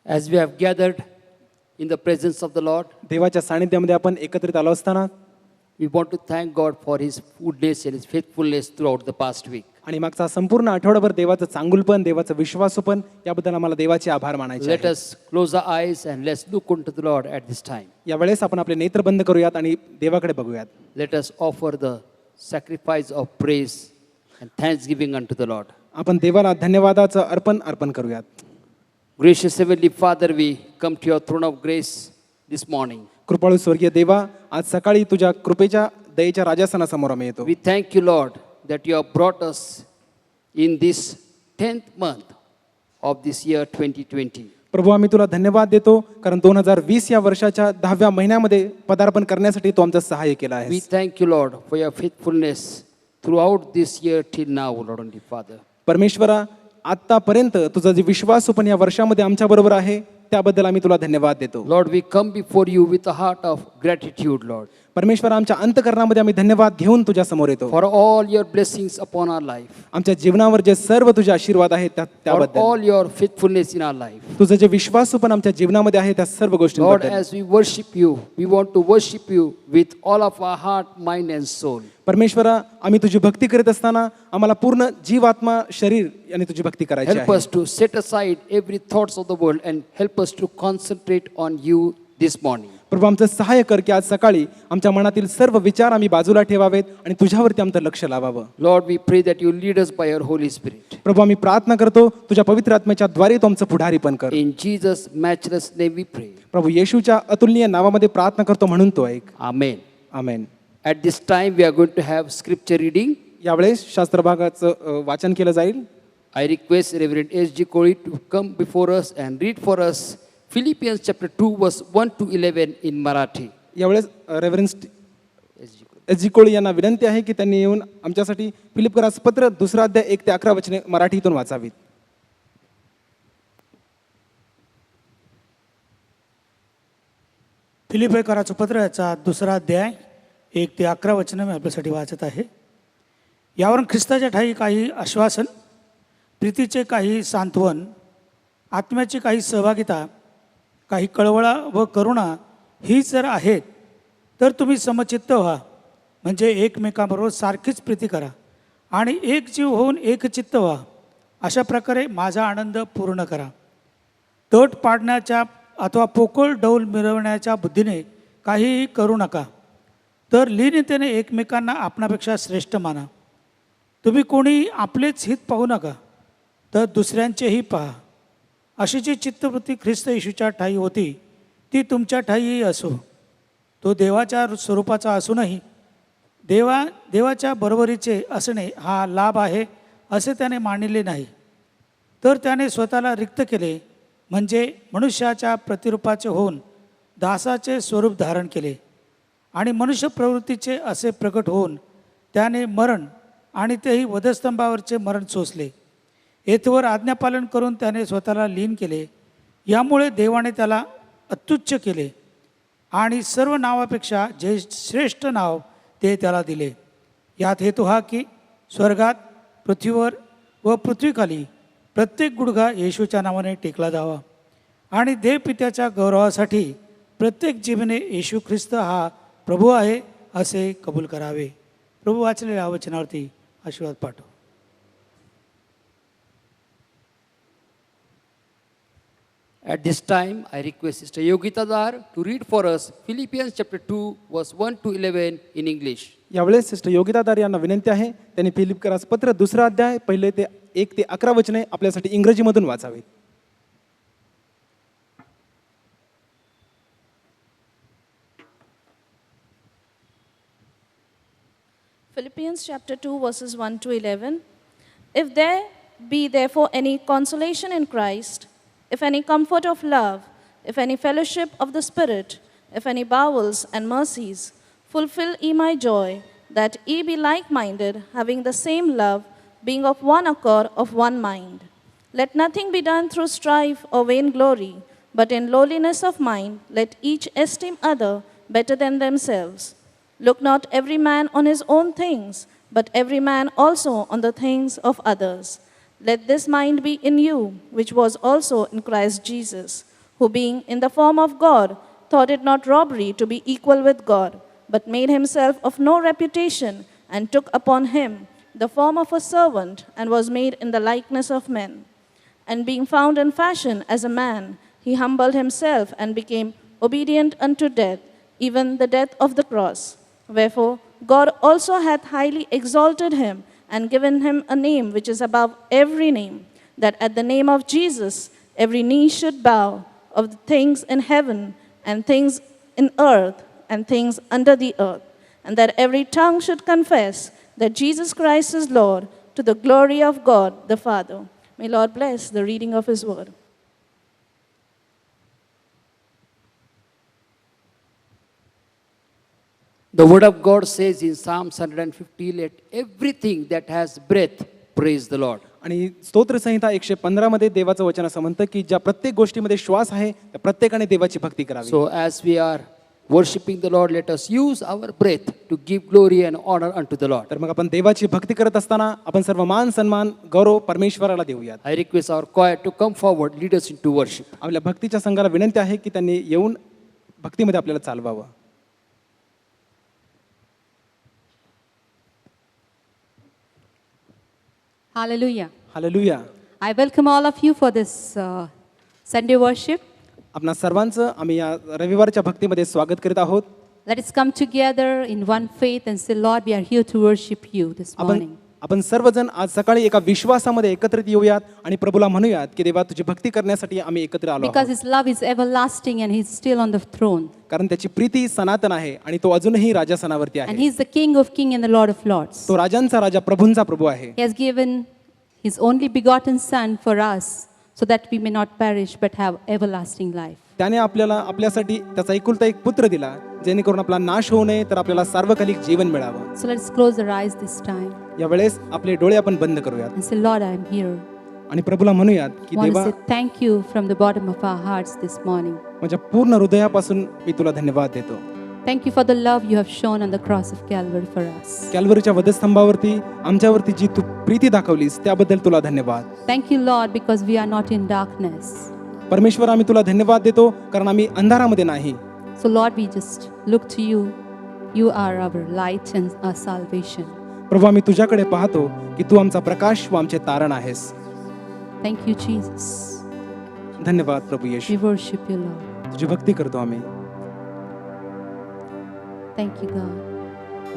As we have gathered in the presence of the Lord, देवाच्या सानिध्यामध्ये आपण एकत्रित आलो असताना we want to thank God for His goodness and His faithfulness throughout the past week. आणि मागचा संपूर्ण आठवडाभर देवाचं चांगुलपण, देवाचं विश्वासूपण याबद्दल आम्हाला देवाचे आभार मानायचे Let आहेत. us close our eyes and let's look unto the Lord at this time. यावेळेस आपण आपले नेत्र बंद करूयात आणि देवाकडे बघूयात. Let us offer the sacrifice of praise and thanksgiving unto the Lord. आपण देवाला धन्यवादाचं अर्पण करूयात. Gracious Heavenly Father, we come to your throne of grace this morning. कृपाळू स्वर्गीय देवा, आज सकाळी तुझ्या कृपेच्या दयेच्या राजासनासमोर आम्ही येतो. We thank you, Lord, that you have brought us in this 10th month of this year 2020. प्रभू, आम्ही तुला धन्यवाद देतो कारण 2020 या वर्षाच्या 10व्या महिन्यामध्ये पदार्पण करण्यासाठी तू आमचं सहाय्य केलं We आहे. thank you, Lord, for your faithfulness throughout this year till now, Lord and Father. परमेश्वरा, आतापर्यंत तुझा जे विश्वासूपण या वर्षामध्ये आमच्या बरोबर आहे त्याबद्दल आम्ही तुला धन्यवाद देतो. Lord, we come before you with a heart of gratitude, Lord, परमेश्वर, आमच्या अंतःकरणामध्ये आम्ही धन्यवाद घेऊन तुझ्या समोर येतो. for all your blessings upon our life, आमच्या जीवनावर जे सर्व तुझे आशीर्वाद आहेत for त्याबद्दल, all your faithfulness in our life. तुझं जे विश्वासूपण आमच्या जीवनामध्ये आहे त्या सर्व Lord, गोष्टींबद्दल. as we worship you, we want to worship you with all of our heart, mind and soul. परमेश्वरा, आम्ही तुझी भक्ती करीत असताना आम्हाला पूर्ण जीव, आत्मा, शरीर यांनी तुझी भक्ती करायची Help आहे. us to set aside every thoughts of the world and help us to concentrate on you this morning. प्रभू, आमचं सहाय्य कर की आज सकाळी आमच्या मनातील सर्व विचार आम्ही बाजूला ठेवावेत आणि तुझ्यावरती आमचं लक्ष लावावं. Lord, we pray that you lead us by your Holy Spirit. प्रभू, आम्ही प्रार्थना करतो तुझ्या पवित्र आत्म्याच्या द्वारे तू आमचं पुढारीपण कर. In Jesus' matchless name we pray. प्रभू, येशूच्या अतुलनीय नावामध्ये प्रार्थना करतो म्हणून तो ऐक. Amen. Amen. At this time we are going to have scripture reading. यावेळेस शास्त्र भागाचं वाचन केलं जाईल. I request Reverend S.G. Kori to come before us and read for us Philippians chapter 2 verse 1 to 11 in Marathi. यावेळेस रेव्हरन्स S.G. Kori. SG. कोळी यांना विनंती आहे की त्यांनी येऊन आमच्यासाठी फिलिपकरास पत्र 2 अध्याय 1 ते 11 वचने मराठीतून वाचावीत. फिलिप्पीकराचं पत्र याचा 2 अध्याय 1 ते 11 वचनं मी आपल्यासाठी वाचत आहे. यावरून ख्रिस्ताच्या ठाई काही आश्वासन, प्रीतीचे काही सांत्वन, आत्म्याची काही सहभागिता, काही कळवळा व करुणा ही जर आहेत तर तुम्ही समचित्त व्हा, म्हणजे एकमेकांबरोबर सारखीच प्रीती करा आणि एक जीव होऊन एकचित्त व्हा. अशा प्रकारे माझा आनंद पूर्ण करा. तट पाडण्याच्या अथवा पोकळ डौल मिरवण्याच्या बुद्धीने काहीही करू नका, तर लीनतेने एकमेकांना आपणापेक्षा श्रेष्ठ माना. तुम्ही कोणी आपलेच हित पाहू नका, तर दुसऱ्यांचेही पहा. अशी जी चित्तवृत्ती ख्रिस्त येशूच्या ठाई होती ती तुमच्या ठाईही असो. तो देवाच्या स्वरूपाचा असूनही देवाच्या बरोबरीचे असणे हा लाभ आहे असे त्याने मानिले नाही, तर त्याने स्वतःला रिक्त केले, म्हणजे मनुष्याच्या प्रतिरूपाचे होऊन दासाचे स्वरूप धारण केले. आणि मनुष्य प्रवृत्तीचे असे प्रकट होऊन त्याने मरण, आणि तेही वधस्तंभावरचे मरण सोसले. येथवर आज्ञापालन करून त्याने स्वतःला लीन केले. यामुळे देवाने त्याला अत्युच्च केले आणि सर्व नावापेक्षा जे श्रेष्ठ नाव ते त्याला दिले. यात हेतू हा की स्वर्गात, पृथ्वीवर व पृथ्वीखाली प्रत्येक गुडघा येशूच्या नावाने टेकला जावा आणि देवपित्याच्या गौरवासाठी प्रत्येक जीवने येशू ख्रिस्त हा प्रभू आहे असे कबूल करावे. प्रभू वाचलेल्या वचनावरती आशीर्वाद पाठव. At this time I request Sister Yogita Dar to read for us Philippians chapter 2 verse 1 to 11 in English. यावेळेस सिस्टर योगितादार यांना विनंती आहे त्यांनी फिलिपकरास पत्र 2 अध्याय 1 ते 11 वचने आपल्यासाठी इंग्रजीमधून वाचावीत. Philippians chapter 2 verses 1 to 11. If there be therefore any consolation in Christ, if any comfort of love, if any fellowship of the Spirit, if any bowels and mercies, fulfill ye my joy, that ye be like-minded, having the same love, being of one accord, of one mind. Let nothing be done through strife or vainglory, but in lowliness of mind let each esteem other better than themselves. Look not every man on his own things, but every man also on the things of others. Let this mind be in you, which was also in Christ Jesus, who being in the form of God, thought it not robbery to be equal with God, but made himself of no reputation, and took upon him the form of a servant, and was made in the likeness of men. And being found in fashion as a man, he humbled himself and became obedient unto death, even the death of the cross. Wherefore God also hath highly exalted him, and given him a name which is above every name, that at the name of Jesus every knee should bow, of the things in heaven, and things in earth, and things under the earth, and that every tongue should confess that Jesus Christ is Lord, to the glory of God the Father. May Lord bless the reading of his word. The word of God says in Psalms 150, let everything that has breath praise the Lord. आणि स्तोत्रसंहिता 115 मध्ये देवाचं वचन असं म्हणतं की ज्या प्रत्येक गोष्टीमध्ये श्वास आहे त्या प्रत्येकाने देवाची भक्ती करावी. So as we are worshiping the Lord, let us use our breath to give glory and honor unto the Lord. तर मग आपण देवाची भक्ती करत असताना आपण सर्व मान सन्मान गौरव परमेश्वराला देऊयात. I request our choir to come forward, lead us into worship. आपल्या भक्तीच्या संघाला विनंती आहे की त्यांनी येऊन भक्तीमध्ये आपल्याला चालवावं. Hallelujah. Hallelujah. I welcome all of you for this Sunday worship. आपणा सर्वांचं आम्ही या रविवारच्या भक्तीमध्ये स्वागत करीत आहोत. Let us come together in one faith and say, Lord, we are here to worship you this morning. आपण सर्वजण आज सकाळी एका विश्वासामध्ये एकत्रित येऊयात आणि प्रभूला म्हणूयात की देवा तुझी भक्ती करण्यासाठी आम्ही एकत्र आलो Because आहोत. his love is everlasting and he's still on the throne. कारण त्याची प्रीती सनातन आहे आणि तो अजूनही राजासनावरती And आहे. he's the King of kings and the Lord of lords. तो राजांचा राजा प्रभूंचा प्रभू आहे. He has given his only begotten Son for us so that we may not perish but have everlasting life. त्याने आपल्यासाठी त्याचा एकुलता एक पुत्र दिला जेणेकरून आपला नाश होऊ नये तर आपल्याला सार्वकालिक जीवन मिळावं. So let's close our eyes this time या वेळेस आपले डोळे आपण बंद करूयात and say, Lord, I am here. आणि प्रभूला म्हणूयात की I want to देवा say thank you from the bottom of our hearts this morning. माझ्या पूर्ण हृदयापासून मी तुला धन्यवाद देतो. Thank you for the love you have shown on the cross of Calvary for us. कॅल्वरीच्या वधस्तंभावरती आमच्यावरती जी तू प्रीती दाखवलीस त्याबद्दल तुला धन्यवाद. Thank you, Lord, because we are not in darkness. परमेश्वर आम्ही तुला धन्यवाद देतो कारण आम्ही अंधारामध्ये नाही. So, Lord, we just look to you. You are our light and our salvation. प्रभू आम्ही तुझ्याकडे पाहतो की तू आमचा प्रकाश व आमचे तारण आहेस. Thank you, Jesus. धन्यवाद प्रभू We Yeshu. worship you, Lord. तुझी भक्ती करतो आम्ही. Thank you, God.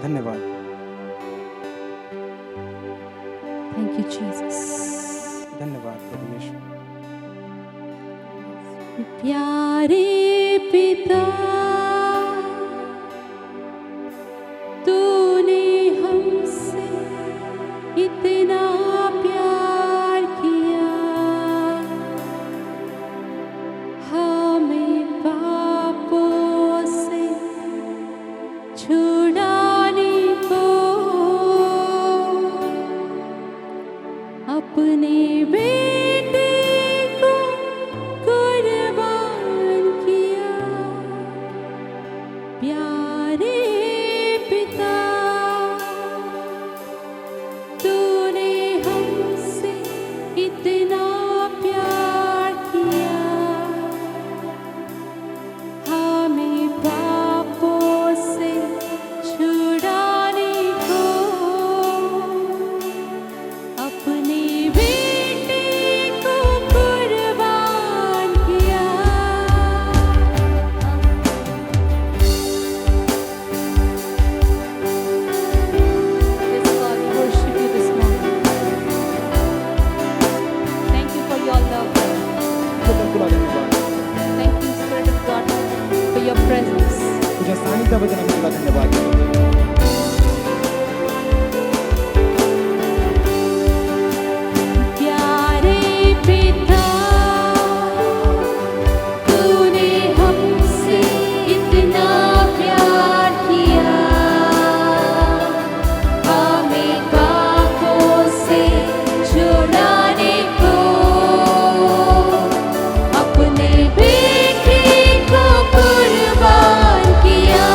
धन्यवाद. Thank you, Jesus. धन्यवाद प्रभू येशू. प्यारे पिता, तूने हमसे इतना प्यार किया, हमें पापों से छुड़ाने को अपने बेटे को कुर्बान किया. प्यारे पिता, तूने हमसे इतना प्यार किया, हमें पापों से छुड़ाने को अपने बेटे को कुर्बान KIA. Yes, God, we worship you this morning. Thank you for your love, Lord. त्याबद्दल तुला धन्यवाद. Thank you, Spirit of God, for your presence. तुझ्या सानिध्याबद्दल आम्ही तुला धन्यवाद देतो. प्यारे पिता, तूने हमसे इतना प्यार किया, हमें पापों से छुड़ाने को अपने बेटे को कुर्बान किया.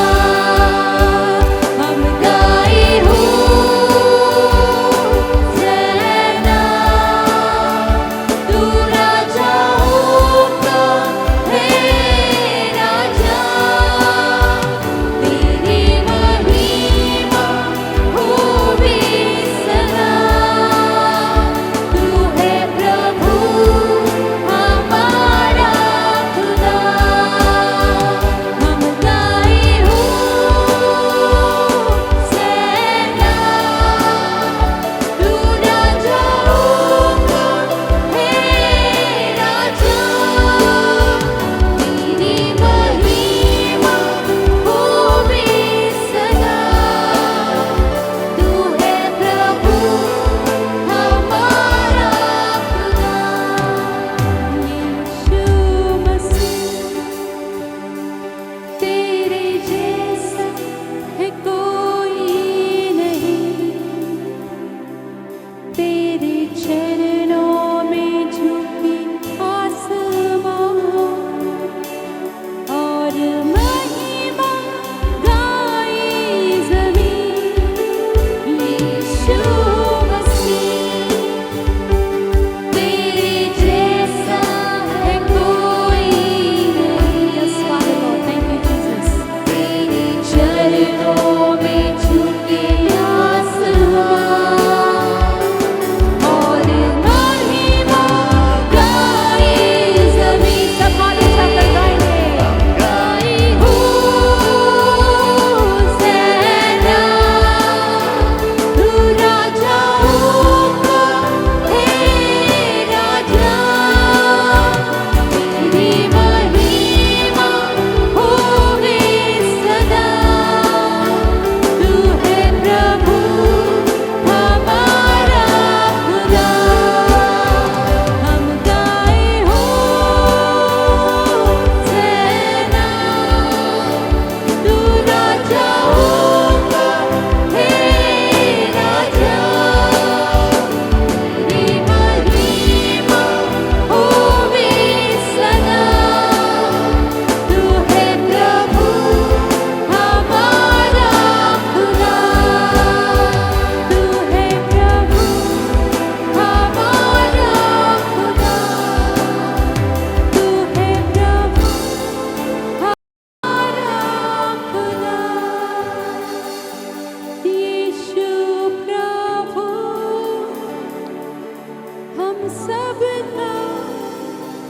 हम सबका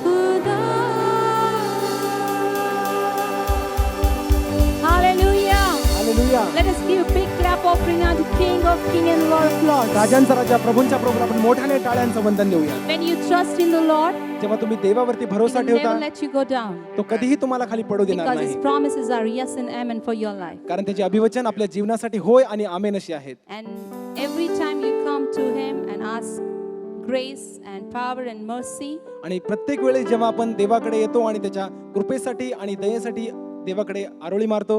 खुदा। Hallelujah. Hallelujah. Let us give a big clap offering unto King of Kings and Lord of Lords. राजांचा राजा प्रभूंच्या प्रभूला आपण मोठ्याने टाळ्यांचं वंदन देऊया. When you trust in the Lord, जेव्हा तुम्ही देवावरती He भरोसा will ठेवता never let you go down. तो कधीही तुम्हाला खाली पडू देणार Because His नाही, promises are yes and amen for your life. कारण त्याचे अभिवचन आपल्या जीवनासाठी होय आणि आमेन अशी आहेत. And every time you come to Him and ask grace and power and mercy, आणि प्रत्येक वेळेस जेव्हा आपण देवाकडे येतो आणि त्याच्या कृपेसाठी आणि दयेसाठी देवाकडे आरोळी मारतो,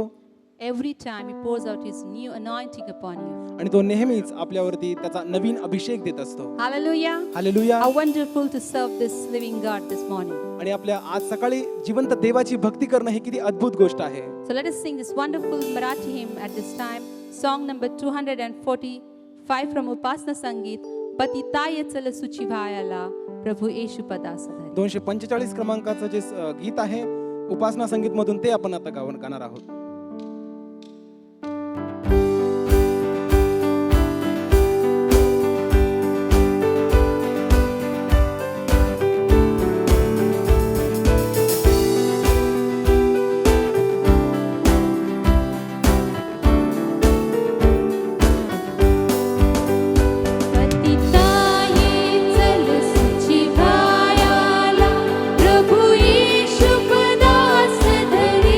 every time He pours out His new anointing upon you. आणि तो नेहमीच आपल्यावरती त्याचा नवीन अभिषेक देत असतो. Hallelujah. Hallelujah. How wonderful to serve this living God this morning. आणि आपल्या आज सकाळी जिवंत देवाची भक्ती करणं ही किती अद्भुत गोष्ट आहे. So let us sing this wonderful Marathi hymn at this time. Song number 245 from Upasna Sangeet. पतिताय चल सुचिवायाला प्रभू येशू पदास धरी. 245 क्रमांकाचं जे गीत आहे उपासना संगीत मधून ते आपण आता गाणार आहोत. प्रभु येशू पदास धरी.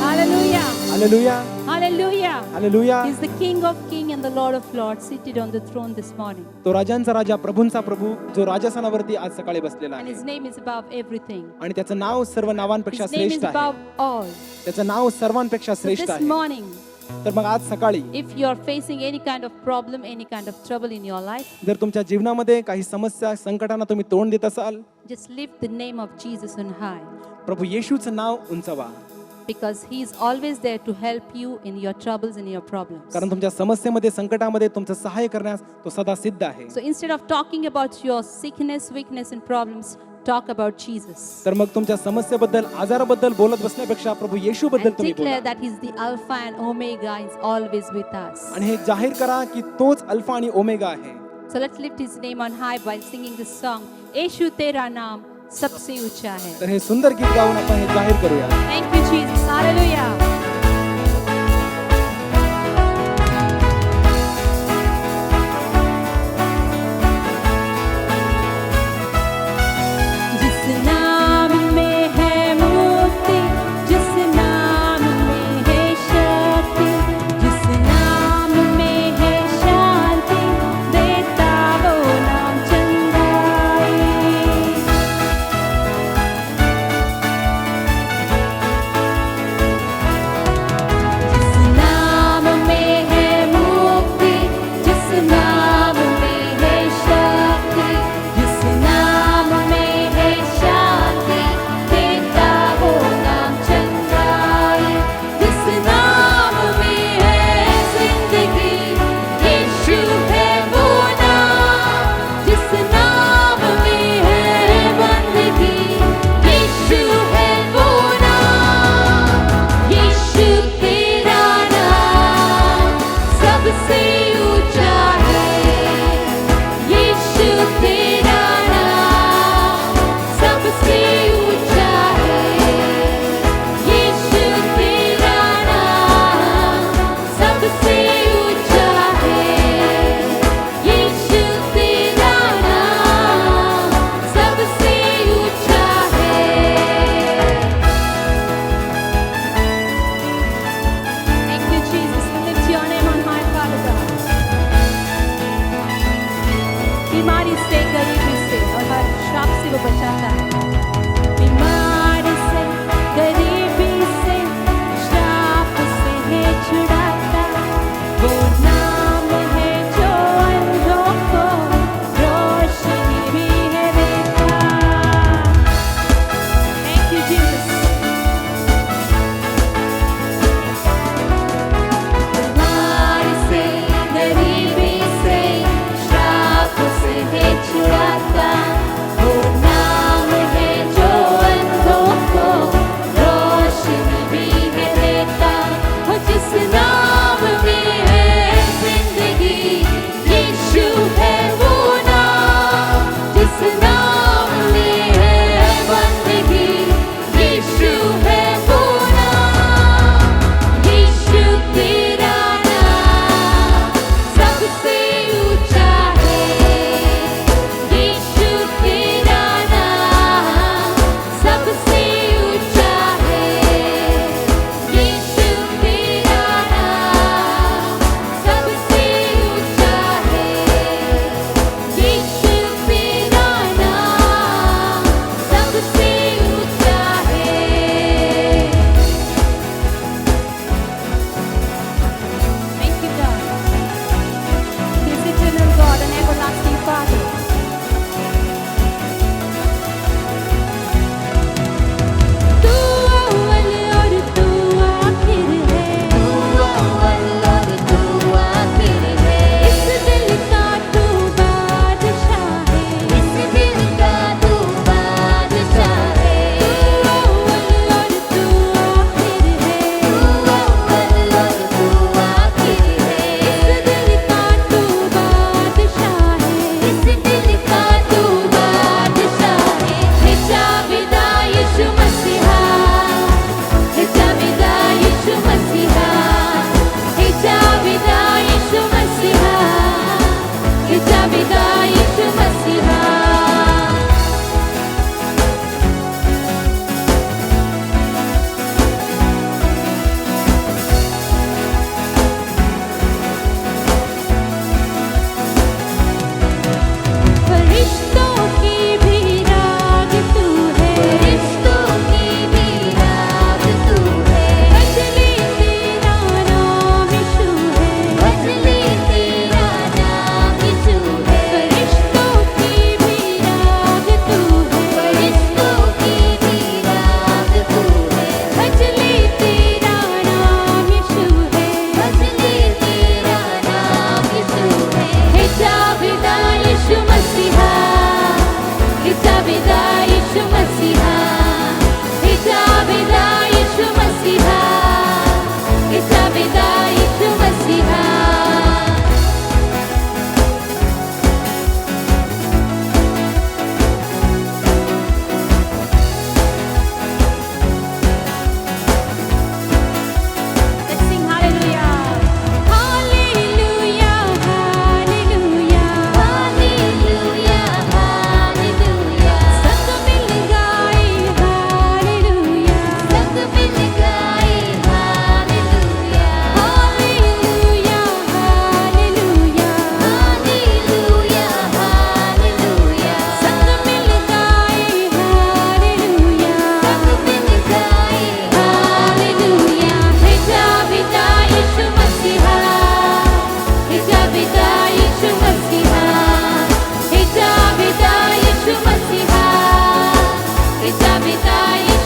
Hallelujah. Hallelujah. Hallelujah. He's the King of Kings and the Lord of Lords, seated on the throne this morning. तो राजांचा राजा प्रभूंचा प्रभू जो राजासनावरती आज सकाळी बसलेला And आहे his name is above everything. आणि त्याचं नाव सर्व नावांपेक्षा His name is श्रेष्ठ आहे. above all. त्याचं नाव सर्वांपेक्षा So श्रेष्ठ this आहे. morning, तर मग आज सकाळी if you are facing any kind of problem, any kind of trouble in your life, जर तुमच्या जीवनामध्ये काही समस्या संकटांना तुम्ही तोंड देत असाल, just lift the name of Jesus on high, Prabhu येशूचं now उंचावा, because he is always there to help you in your troubles and your problems. कारण तुमच्या समस्येमध्ये संकटामध्ये तुमचं सहाय्य करण्यास तो सदा सिद्ध आहे. So instead of talking about your sickness, weakness and problems, talk about Jesus. तर मग तुमच्या समस्येबद्दल आजाराबद्दल बोलत बसण्यापेक्षा प्रभू येशूबद्दल And तुम्ही declare बोला that he's the Alpha and Omega, is always with us. आणि हे जाहीर करा की तोच अल्फा आणि ओमेगा आहे. So let's lift his name on high by singing this song. Eshu tera naam सबसे ऊंचा है। तर हे सुंदर गीत गाऊन आपण हे जाहीर करूया. Thank you Jesus, hallelujah. जिस नाम में है मुक्ति, जिस नाम में है शक्ति, जिस नाम में है शांति, देता वो नाम चंगाई।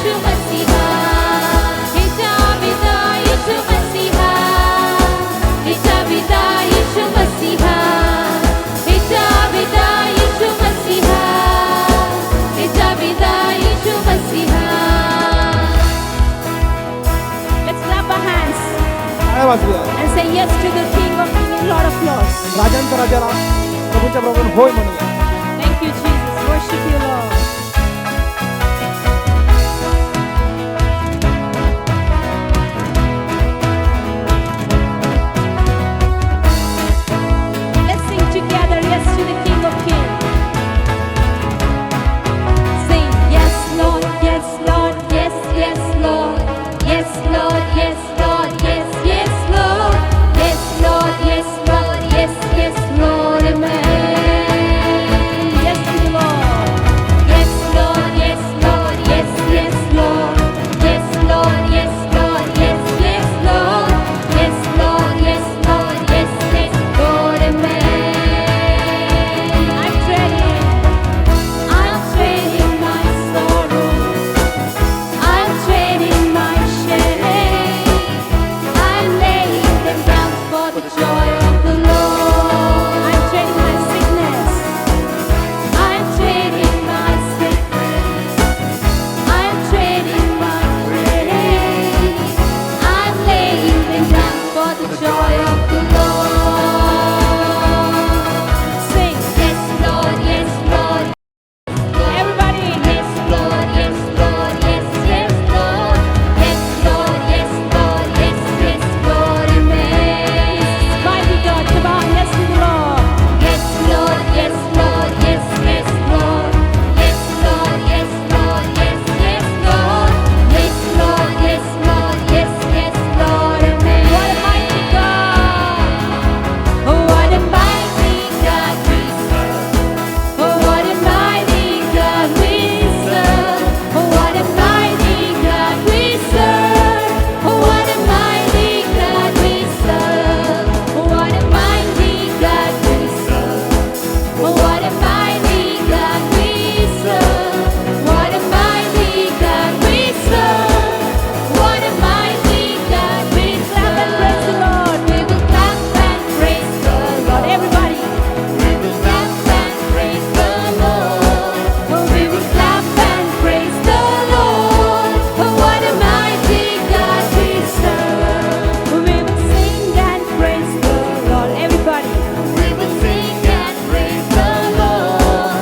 यीशु मसीहा हे जाविदा यीशु मसीहा हे जाविदा यीशु मसीहा हे जाविदा यीशु मसीहा हे जाविदा यीशु मसीहा Let's clap our hands टाळ्या वाजवूया and say yes to the King of Kings and Lord of Lords. राजांच्या राजाला प्रभूच्या प्रभून होय म्हणूया. Thank you, Jesus. Worship you, Lord. Let's sing together, yes to the King of Kings. Sing, yes, Lord, yes, Lord, yes, yes, Lord. Yes, Lord, yes, Lord, yes, yes, Lord. Yes, Lord, yes, Lord, yes, yes, Lord, amen. Yes to the Lord. Yes, Lord, yes, Lord, yes, yes, Lord. Yes, Lord, yes, Lord, yes, yes, Lord. Yes, Lord, yes, Lord, yes, yes, Lord, amen. I'm trading my sorrow. I'm trading my shame. I'm laying them down for the joy of the Lord. I'm trading my sickness. I'm trading my sickness. I'm trading my pain. I'm laying them down for the joy of the Lord. Sing, yes, Lord, yes, Lord. Everybody, yes, Lord, yes, Lord, yes, yes, Lord. Yes, Lord, yes, Lord, yes, yes, Lord, amen. Mighty God, come on, yes to the Lord. Yes, Lord, yes, Lord, yes, yes, Lord. Yes, Lord, yes, Lord, yes, yes, Lord. Yes, Lord, yes, Lord, yes, yes, Lord, amen. What a mighty God. Oh, what a mighty God we serve. Oh, what a mighty God we serve. Oh, what a mighty God we serve. Oh, what a mighty God we serve. Oh, what a mighty God we serve. Oh, what a mighty God we serve. What a mighty God we serve. What a mighty God we serve. We will clap and praise the Lord. Everybody. We will clap and praise the Lord. Oh, we will clap and praise the Lord. Oh, what a mighty God we serve. We will sing and praise the Lord. Everybody. We will sing and praise the Lord.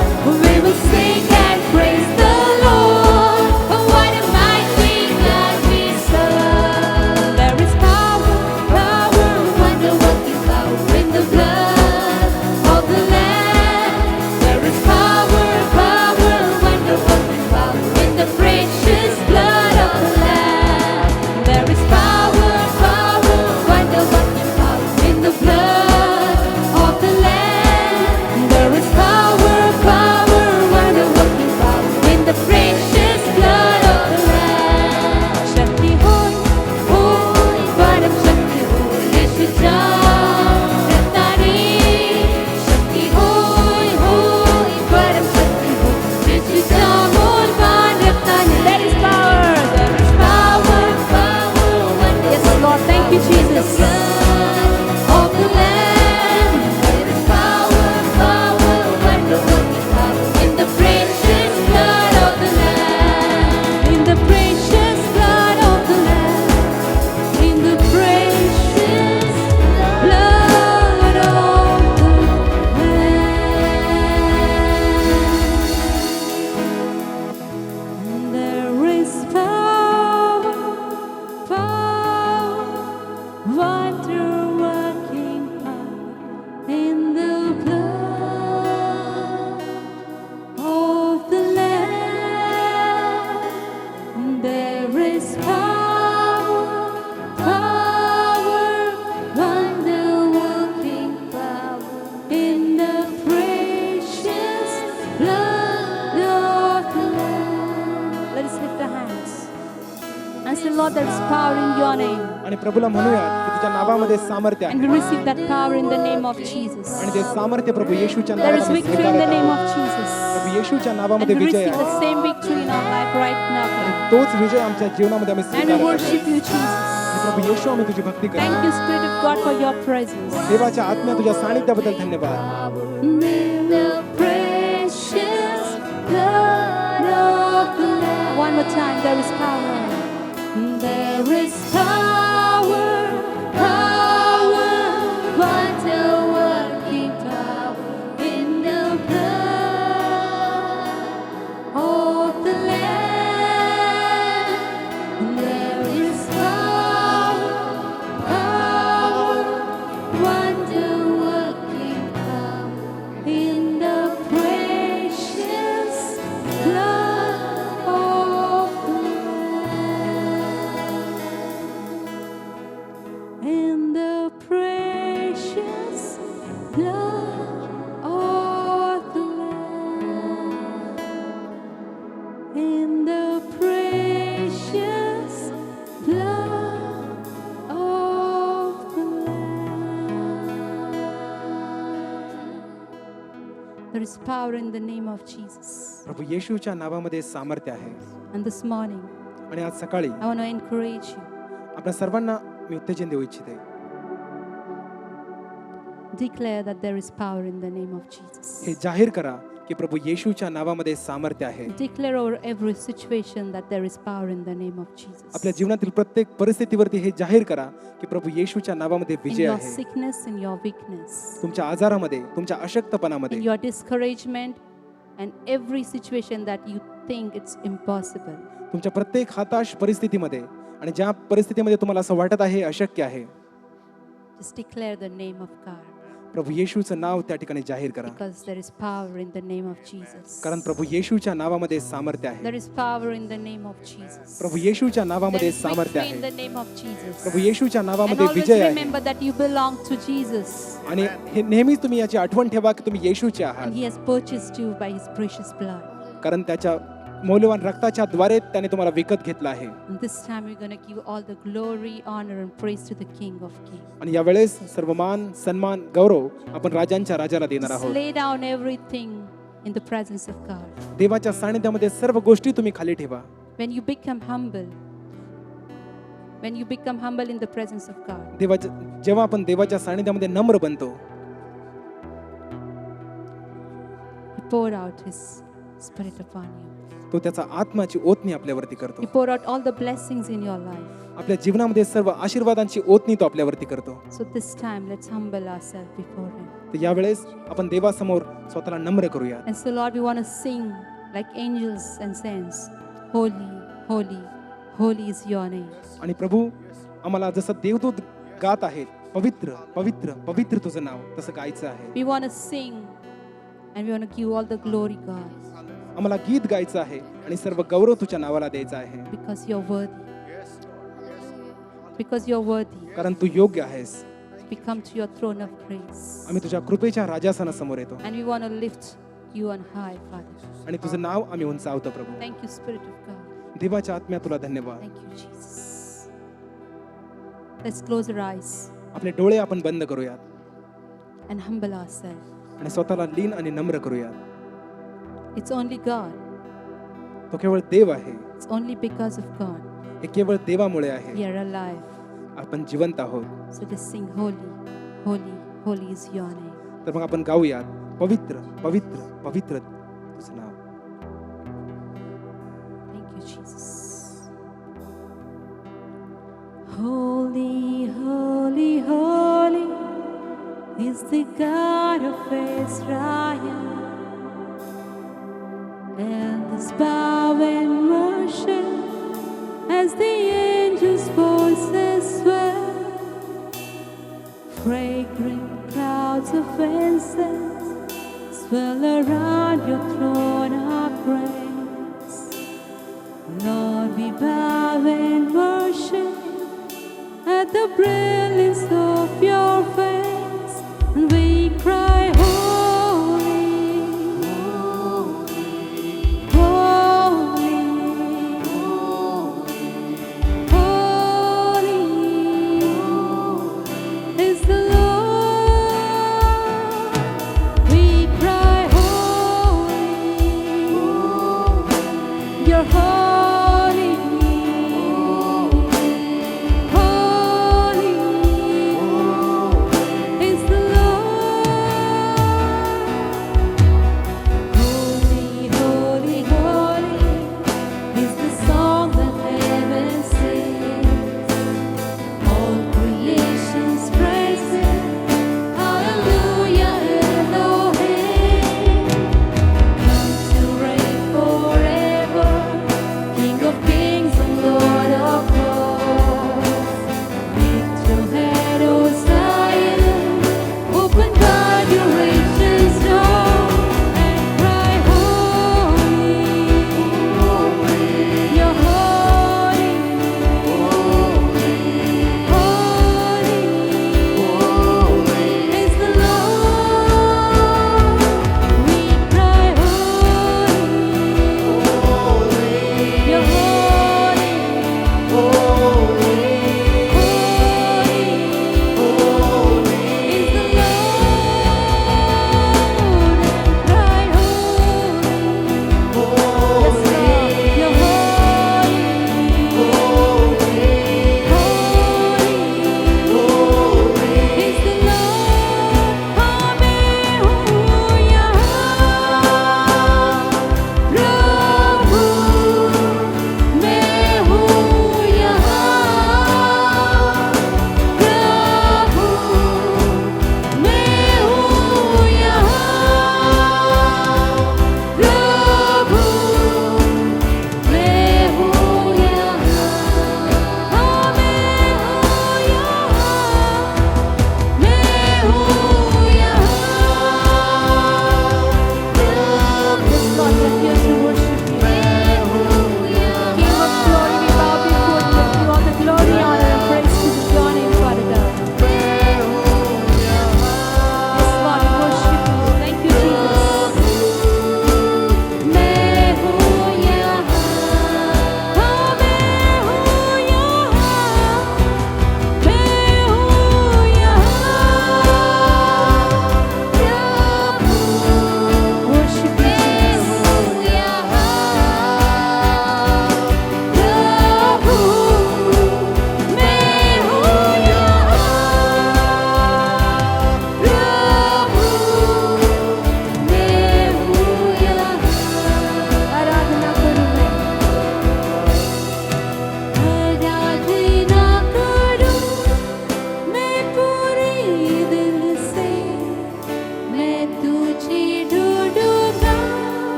We will sing and praise the Lord. Oh, what a mighty God we serve. There is power, power, wonder-working power in the blood of the Lamb. There is power, power, wonder-working power in the precious blood of the Lamb. There is power, power, wonder-working power in the blood of the Lamb. There is power, power, wonder-working power in the precious blood of the Lamb. Shakti hoy, hoy, Param Shakti hoy, Yeshu Jam Ratnani. Shakti hoy, hoy, Param Shakti hoy, Yeshu Jam Ratnani. There is power, power, wonder. Yes, Lord, thank you, Jesus. Of the Lamb, there is power, power, wonder-working power in the precious blood of the Lamb. In the precious blood of the Lamb. In the precious blood of the Lamb. There is power, power, wonder-working power in the blood of the Lamb. There is power, power, wonder-working power in the precious blood of the Lamb. Let us lift our hands and say, Lord, there is power in your name. आणि प्रभूला म्हणूया की तुझ्या नावामध्ये सामर्थ्य आहे And we receive that power in the name of Jesus. आणि ते सामर्थ्य प्रभू येशूच्या There is नावामध्ये victory in the स्वीकारत name आहोत. of Jesus. प्रभू येशूच्या And नावामध्ये we विजय receive आहे the same victory in our life right now, God. तोच विजय आमच्या जीवनामध्ये आम्ही And we स्वीकारत worship आहोत. you, Jesus. प्रभू येशू आम्ही तुझी भक्ती करतो Thank you, Spirit of God, for your presence. देवाच्या आत्म्या तुझ्या सानिध्याबद्दल धन्यवाद In the precious blood of the Lamb. One more time, there is power. There is power, power, wonder-working power in the blood of the Lamb. There is power, power, wonder-working power in the precious blood of the Lamb. In the precious blood of the Lamb. In the precious blood of the Lamb. There is power in the name of Jesus. प्रभू येशूच्या नावामध्ये सामर्थ्य आहे And this morning, आणि आज सकाळी I want to encourage you. आपल्या सर्वांना मी उत्तेजन देऊ इच्छिते Declare that there is power in the name of Jesus. हे जाहीर करा की प्रभू येशूच्या नावामध्ये सामर्थ्य आहे Declare over every situation that there is power in the name of Jesus. आपल्या जीवनातील प्रत्येक परिस्थितीवरती हे जाहीर करा की प्रभू येशूच्या नावामध्ये In विजय your आहे sickness, in your weakness, तुमच्या आजारामध्ये तुमच्या अशक्तपणामध्ये in your discouragement, and every situation that you think it's impossible. तुमच्या प्रत्येक हताश परिस्थितीमध्ये आणि ज्या परिस्थितीमध्ये तुम्हाला असं वाटत आहे हे अशक्य आहे Just declare the name of God. प्रभू येशूचं नाव त्या ठिकाणी जाहीर करा Because there is power in the name of Jesus. कारण प्रभू येशूच्या नावामध्ये सामर्थ्य आहे There is power in the name of Jesus. Prabhu येशूच्या There नावामध्ये is सामर्थ्य victory in आहे the name of Jesus. Prabhu येशूच्या And नावामध्ये always विजय आहे remember that you belong to Jesus. आणि हे नेहमीच तुम्ही याची आठवण ठेवा की तुम्ही येशूचे And आहात He has purchased you by His precious blood. कारण त्याच्या मौल्यवान रक्ताच्या द्वारे त्याने तुम्हाला विकत घेतलं आहे And this time we're going to give all the glory, honor, and praise to the King of Kings. आणि यावेळेस सर्व मान सन्मान गौरव आपण राजांच्या राजाला देणार Just आहोत lay down everything in the presence of God. देवाच्या सानिध्यामध्ये सर्व गोष्टी तुम्ही खाली ठेवा When you become humble, when you become humble in the presence of God, जेव्हा आपण देवाच्या सानिध्यामध्ये नम्र बनतो He poured out His Spirit upon you. तो त्याचा आत्माची ओतणी आपल्यावरती करतो He poured out all the blessings in your life. आपल्या जीवनामध्ये सर्व आशीर्वादांची ओतणी तो आपल्यावरती करतो So this time, let's humble ourselves before Him. तर यावेळेस आपण देवासमोर स्वतःला नम्र करूया And so, Lord, we want to sing like angels and saints. Holy, holy, holy is your name. आणि प्रभू आम्हाला जसं देवदूत गात आहेत पवित्र पवित्र पवित्र तुझं नाव तसं गायचं आहे We want to sing and we want to give all the glory, God, आम्हाला गीत गायचं आहे आणि सर्व गौरव तुझ्या नावाला द्यायचं आहे because you're worthy. Because you're worthy. कारण तू योग्य आहेस We come to your throne of grace. आम्ही तुझ्या कृपेच्या राजासनासमोर येतो And we want to lift you on high, Father. आणि तुझं नाव आम्ही उंचावतो प्रभू Thank you, Spirit of God. देवाच्या आत्म्या तुला धन्यवाद Thank you, Jesus. Let's close our eyes आपले डोळे आपण बंद करूयात and humble ourselves. आणि स्वतःला लीन आणि नम्र करूयात It's only God. तो केवळ देव आहे It's only because of God हे केवळ देवामुळे आहे we are alive. आपण जिवंत आहोत So just sing holy, holy, holy is your name. तर मग आपण गाऊयात पवित्र पवित्र पवित्र तुझं नाव Thank you, Jesus. Holy, holy, holy is the God of Israel. And this bow and worship as the angels' voices swell. Fragrant clouds of incense swirl around your throne of grace. Lord, we bow and worship at the brilliance of your face, and we cry, holy, holy, holy is the Lord. We cry, holy,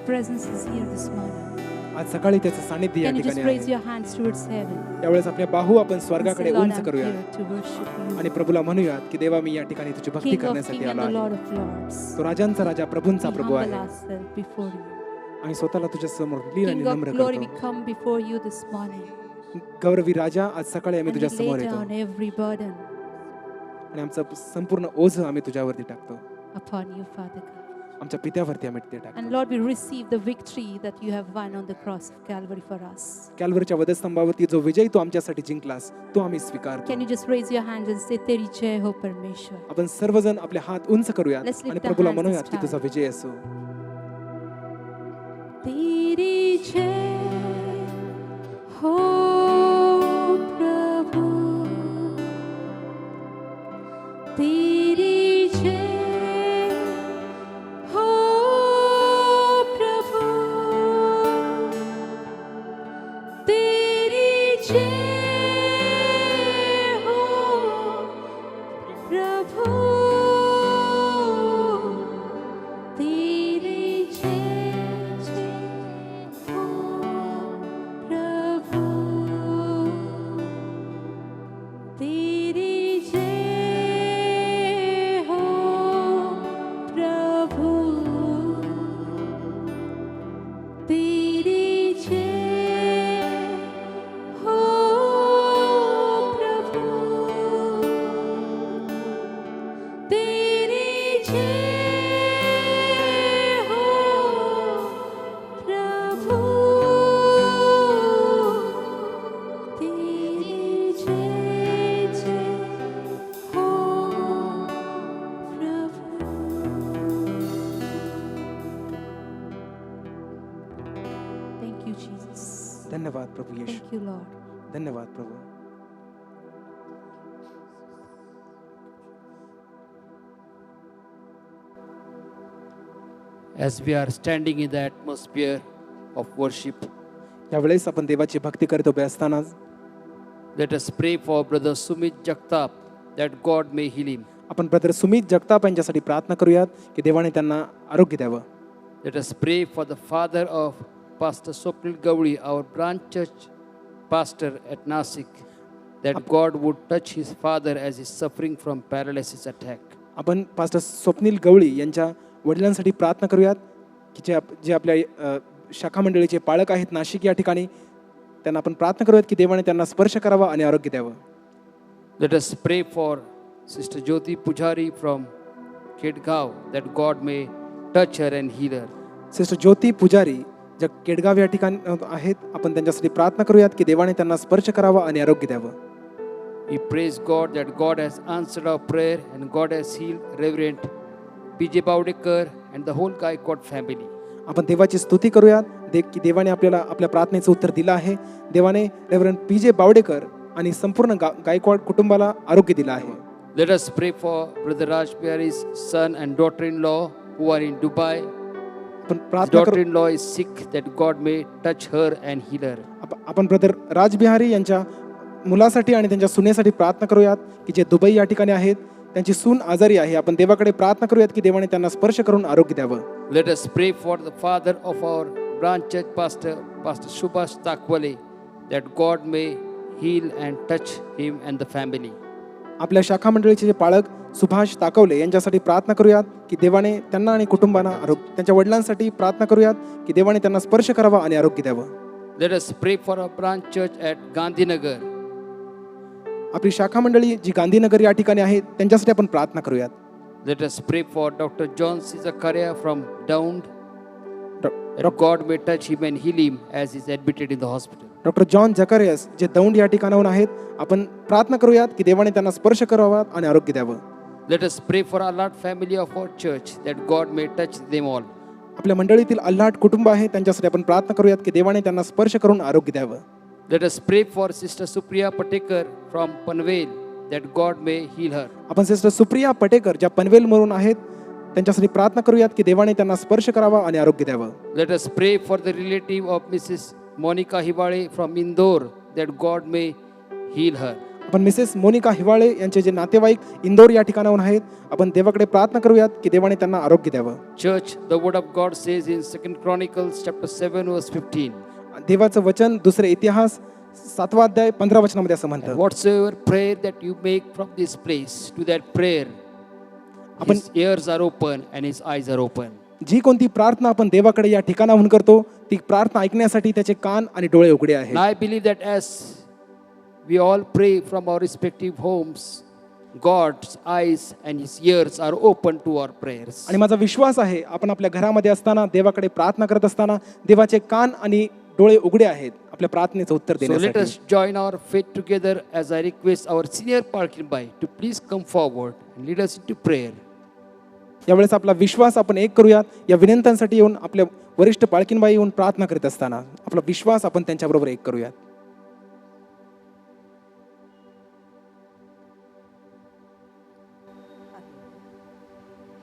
presence is here this morning. आज सकाळी त्याचं सानिध्य या Can you just ठिकाणी raise आहे. your hands towards heaven? त्यावेळेस आपल्या बाहू आपण And स्वर्गाकडे say, Lord, उंच I'm करूया here to worship you. आणि प्रभूला म्हणूयात की देवा मी या ठिकाणी तुझी भक्ती King of करण्यासाठी kings and आलो the आहे. Lord of lords. तो राजांचा राजा प्रभूंचा We प्रभू humble आहे. ourselves before you. आम्ही स्वतःला तुझ्या समोर लीन आणि King of नम्र glory, we करतो. come before you this morning. Gauravi राजा, आज सकाळी आम्ही And we तुझ्या समोर lay येतो down every burden आणि आमचं संपूर्ण ओझ आम्ही तुझ्यावरती टाकतो. upon you, Father God. आमच्या पित्यावरती आम्ही ते टाकतो. And Lord, we receive the victory that you have won on the cross of Calvary for us. कॅल्वरीच्या वधस्तंभावरती जो विजय तू आमच्यासाठी जिंकलास तो आम्ही स्वीकारतो. Can you just raise your hands and say, Teri jai ho Parmeshwar. आपण सर्वजण आपले हात उंच करूयात Let's lift आणि our प्रभूला hands म्हणूयात this की तुझा time. विजय असो. तेरी जय हो प्रभु, तेरी जय हो प्रभु, तेरी जय हो प्रभु, तेरी जय हो प्रभु, तेरी जय हो प्रभु, तेरी जय हो प्रभु, तेरी जय हो प्रभु, तेरी जय हो प्रभु. Thank you, Jesus. धन्यवाद प्रभू येशू. Thank you, Lord. धन्यवाद प्रभू. As we are standing in the atmosphere of worship, यावेळेस आपण देवाची भक्ती करत उभे असताना let us pray for Brother Sumit Jagtap that God may heal him. आपण ब्रदर सुमित जगताप यांच्यासाठी प्रार्थना करूयात की देवाने त्यांना आरोग्य द्यावं. Let us pray for the father of Pastor Swapnil Gowri, our branch church pastor at Nasik, that God would touch his father as he is suffering from paralysis attack. आपण पास्टर स्वप्नील गवळी यांच्या वडिलांसाठी प्रार्थना करूयात की जे आपल्या शाखा मंडळीचे पालक आहेत नाशिक या ठिकाणी, त्यांना आपण प्रार्थना करूयात की देवाने त्यांना स्पर्श करावा आणि आरोग्य द्यावं. Let us pray for Sister Jyoti Pujari from Kedgaon, that God may touch her and heal her. Sister Jyoti Pujari ज्या केडगाव या ठिकाणी आहेत, आपण त्यांच्यासाठी प्रार्थना करूयात की देवाने त्यांना स्पर्श करावा आणि आरोग्य द्यावं. We praise God that God has answered our prayer and God has healed Reverend P.J. Baudekar and the whole Gaikwad family. आपण देवाची स्तुती करूयात की देवाने आपल्याला आपल्या प्रार्थनेचं उत्तर दिलं आहे. देवाने रेव्हरंड पी.जे. बावडेकर आणि संपूर्ण गायकवाड कुटुंबाला आरोग्य दिलं आहे. Let us pray for Brother Raj Bihari's son and daughter-in-law who are in Dubai. आपण His प्रार्थना करू. daughter-in-law is sick, that God may touch her and heal her. आपण ब्रदर राजबिहारी यांच्या मुलासाठी आणि त्यांच्या सुनेसाठी प्रार्थना करूयात की जे दुबई या ठिकाणी आहेत, त्यांची सून आजारी आहे. आपण देवाकडे प्रार्थना करूयात की देवाने त्यांना स्पर्श करून आरोग्य द्यावं. Let us pray for the father of our branch church pastor, Pastor Subhash Takwale, that God may heal and touch him and the family. आपल्या शाखा मंडळीचे जे पालक सुभाष ताकवले यांच्यासाठी प्रार्थना करूयात की देवाने त्यांना आणि कुटुंबांना आरोग्य, त्यांच्या वडिलांसाठी प्रार्थना करूयात की देवाने त्यांना स्पर्श करावा आणि आरोग्य द्यावं. Let us pray for our branch church at Gandhinagar. आपली शाखा मंडळी जी गांधीनगर या ठिकाणी आहे त्यांच्यासाठी आपण प्रार्थना करूयात. Let us pray for Dr. John C. Zakaria from Dound, Dr- that God may touch him and heal him as he is admitted in the hospital. Doctor John Zacharias जे दौंड या ठिकाणाहून आहेत, आपण प्रार्थना करूयात की देवाने त्यांना स्पर्श करावा आणि आरोग्य द्यावं. Let us pray for our large family of our church, that God may touch them all. आपल्या मंडळीतील अल्लाट कुटुंब आहे त्यांच्यासाठी आपण प्रार्थना करूयात की देवाने त्यांना स्पर्श करून आरोग्य द्यावं. Let us pray for Sister Supriya Patekar from Panvel, that God may heal her. आपण सिस्टर सुप्रिया पटेकर ज्या पनवेलमधून आहेत त्यांच्यासाठी प्रार्थना करूयात की देवाने त्यांना स्पर्श करावा आणि आरोग्य द्यावं. Let us pray for the relative of Mrs. Monica Hibale from Indore, that God may heal her. आपण मिसेस मोनिका हिवाळे यांचे जे नातेवाईक इंदोर या ठिकाणाहून आहेत, आपण देवाकडे प्रार्थना करूयात की देवाने त्यांना आरोग्य द्यावं. Church, the word of God says in 2 Chronicles chapter 7 verse 15. देवाचं वचन दुसरे इतिहास 7वा अध्याय 15 वचनामध्ये असं म्हणतं, Whatsoever prayer that you make from this place to that prayer, his ears are open and his eyes are open. जी कोणती प्रार्थना आपण देवाकडे या ठिकाणाहून करतो, ती प्रार्थना ऐकण्यासाठी त्याचे कान आणि डोळे उघडे आहेत. And I believe that as we all pray from our respective homes, God's eyes and his ears are open to our prayers. आणि माझा विश्वास आहे, आपण आपल्या घरामध्ये असताना देवाकडे प्रार्थना करत असताना देवाचे कान आणि डोळे उघडे आहेत आपल्या प्रार्थनेचं उत्तर So let देण्यासाठी. us join our faith together as I request our senior Palkinbai to please come forward and lead us into prayer. यावेळेस आपला विश्वास आपण एक करूयात. या विनंत्यांसाठी येऊन आपल्या वरिष्ठ पाळकीनबाई येऊन प्रार्थना करीत असताना आपला विश्वास आपण त्यांच्याबरोबर एक करूयात.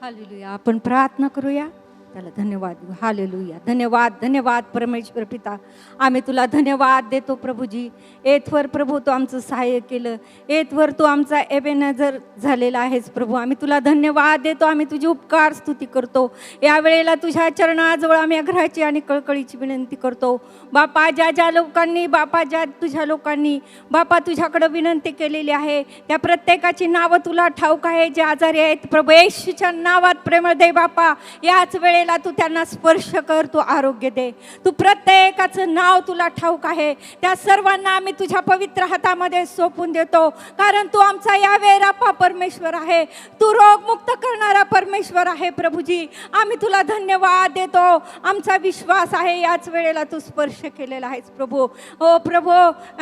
हालेलुया. आपण प्रार्थना करूया, त्याला धन्यवाद देऊ. हालेलुया. धन्यवाद, धन्यवाद परमेश्वर पिता. आम्ही तुला धन्यवाद देतो प्रभूजी. एथवर प्रभू तू आमचं सहाय्य केलं, एथवर तू आमचा एबेनेझर झालेला आहेस प्रभू. आम्ही तुला धन्यवाद देतो, आम्ही तुझी उपकार स्तुती करतो. यावेळेला तुझ्या चरणाजवळ आम्ही आग्रहाची आणि कळकळीची विनंती करतो. बापा, ज्या ज्या लोकांनी बापा, ज्या तुझ्या लोकांनी बापा तुझ्याकडं विनंती केलेली आहे, त्या प्रत्येकाची नावं तुला ठाऊक आहे. जे आजारी आहेत प्रभू येशूच्या नावात प्रेमळ दे बापा. याच वेळेला तू त्यांना स्पर्श कर, तू आरोग्य दे. तू प्रत्येकाचं नाव तुला ठाऊक आहे. त्या सर्वांना आम्ही तुझ्या पवित्र हातामध्ये सोपून देतो, कारण तू आमचा यावे रापा परमेश्वर आहे. तू रोगमुक्त करणारा परमेश्वर आहे प्रभूजी. आम्ही तुला धन्यवाद देतो. आमचा विश्वास आहे याच वेळेला तू स्पर्श केलेला आहेस प्रभू. ओ प्रभू,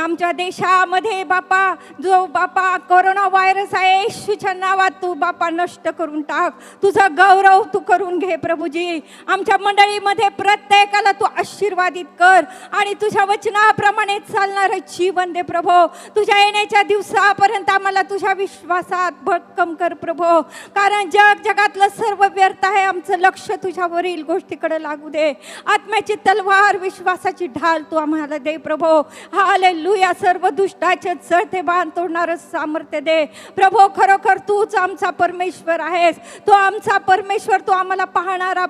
आमच्या देशामध्ये बापा जो बापा कोरोना व्हायरस आहे, येशूच्या नावात तू बापा नष्ट करून टाक. तुझा गौरव तू करून घे प्रभूजी. आमच्या मंडळीमध्ये प्रत्येकाला तू आशीर्वादित कर आणि तुझ्या वचनाप्रमाणे चालणारं जीवन दे प्रभू. तुझ्या येण्याच्या दिवसापर्यंत आम्हाला तुझ्या विश्वासात भक्कम कर प्रभू, कारण जगातलं सर्व व्यर्थ आहे. आमचं लक्ष तुझ्यावरील गोष्टीकडे लागू दे. आत्म्याची तलवार, विश्वासाची ढाल तू आम्हाला दे प्रभू. हालेलुया. सर्व दुष्टाचे चढते बाण तोडणारं सामर्थ्य दे प्रभू. खरोखर तूच आमचा परमेश्वर आहेस. तू आमचा परमेश्वर, तू आम्हाला पाहणारा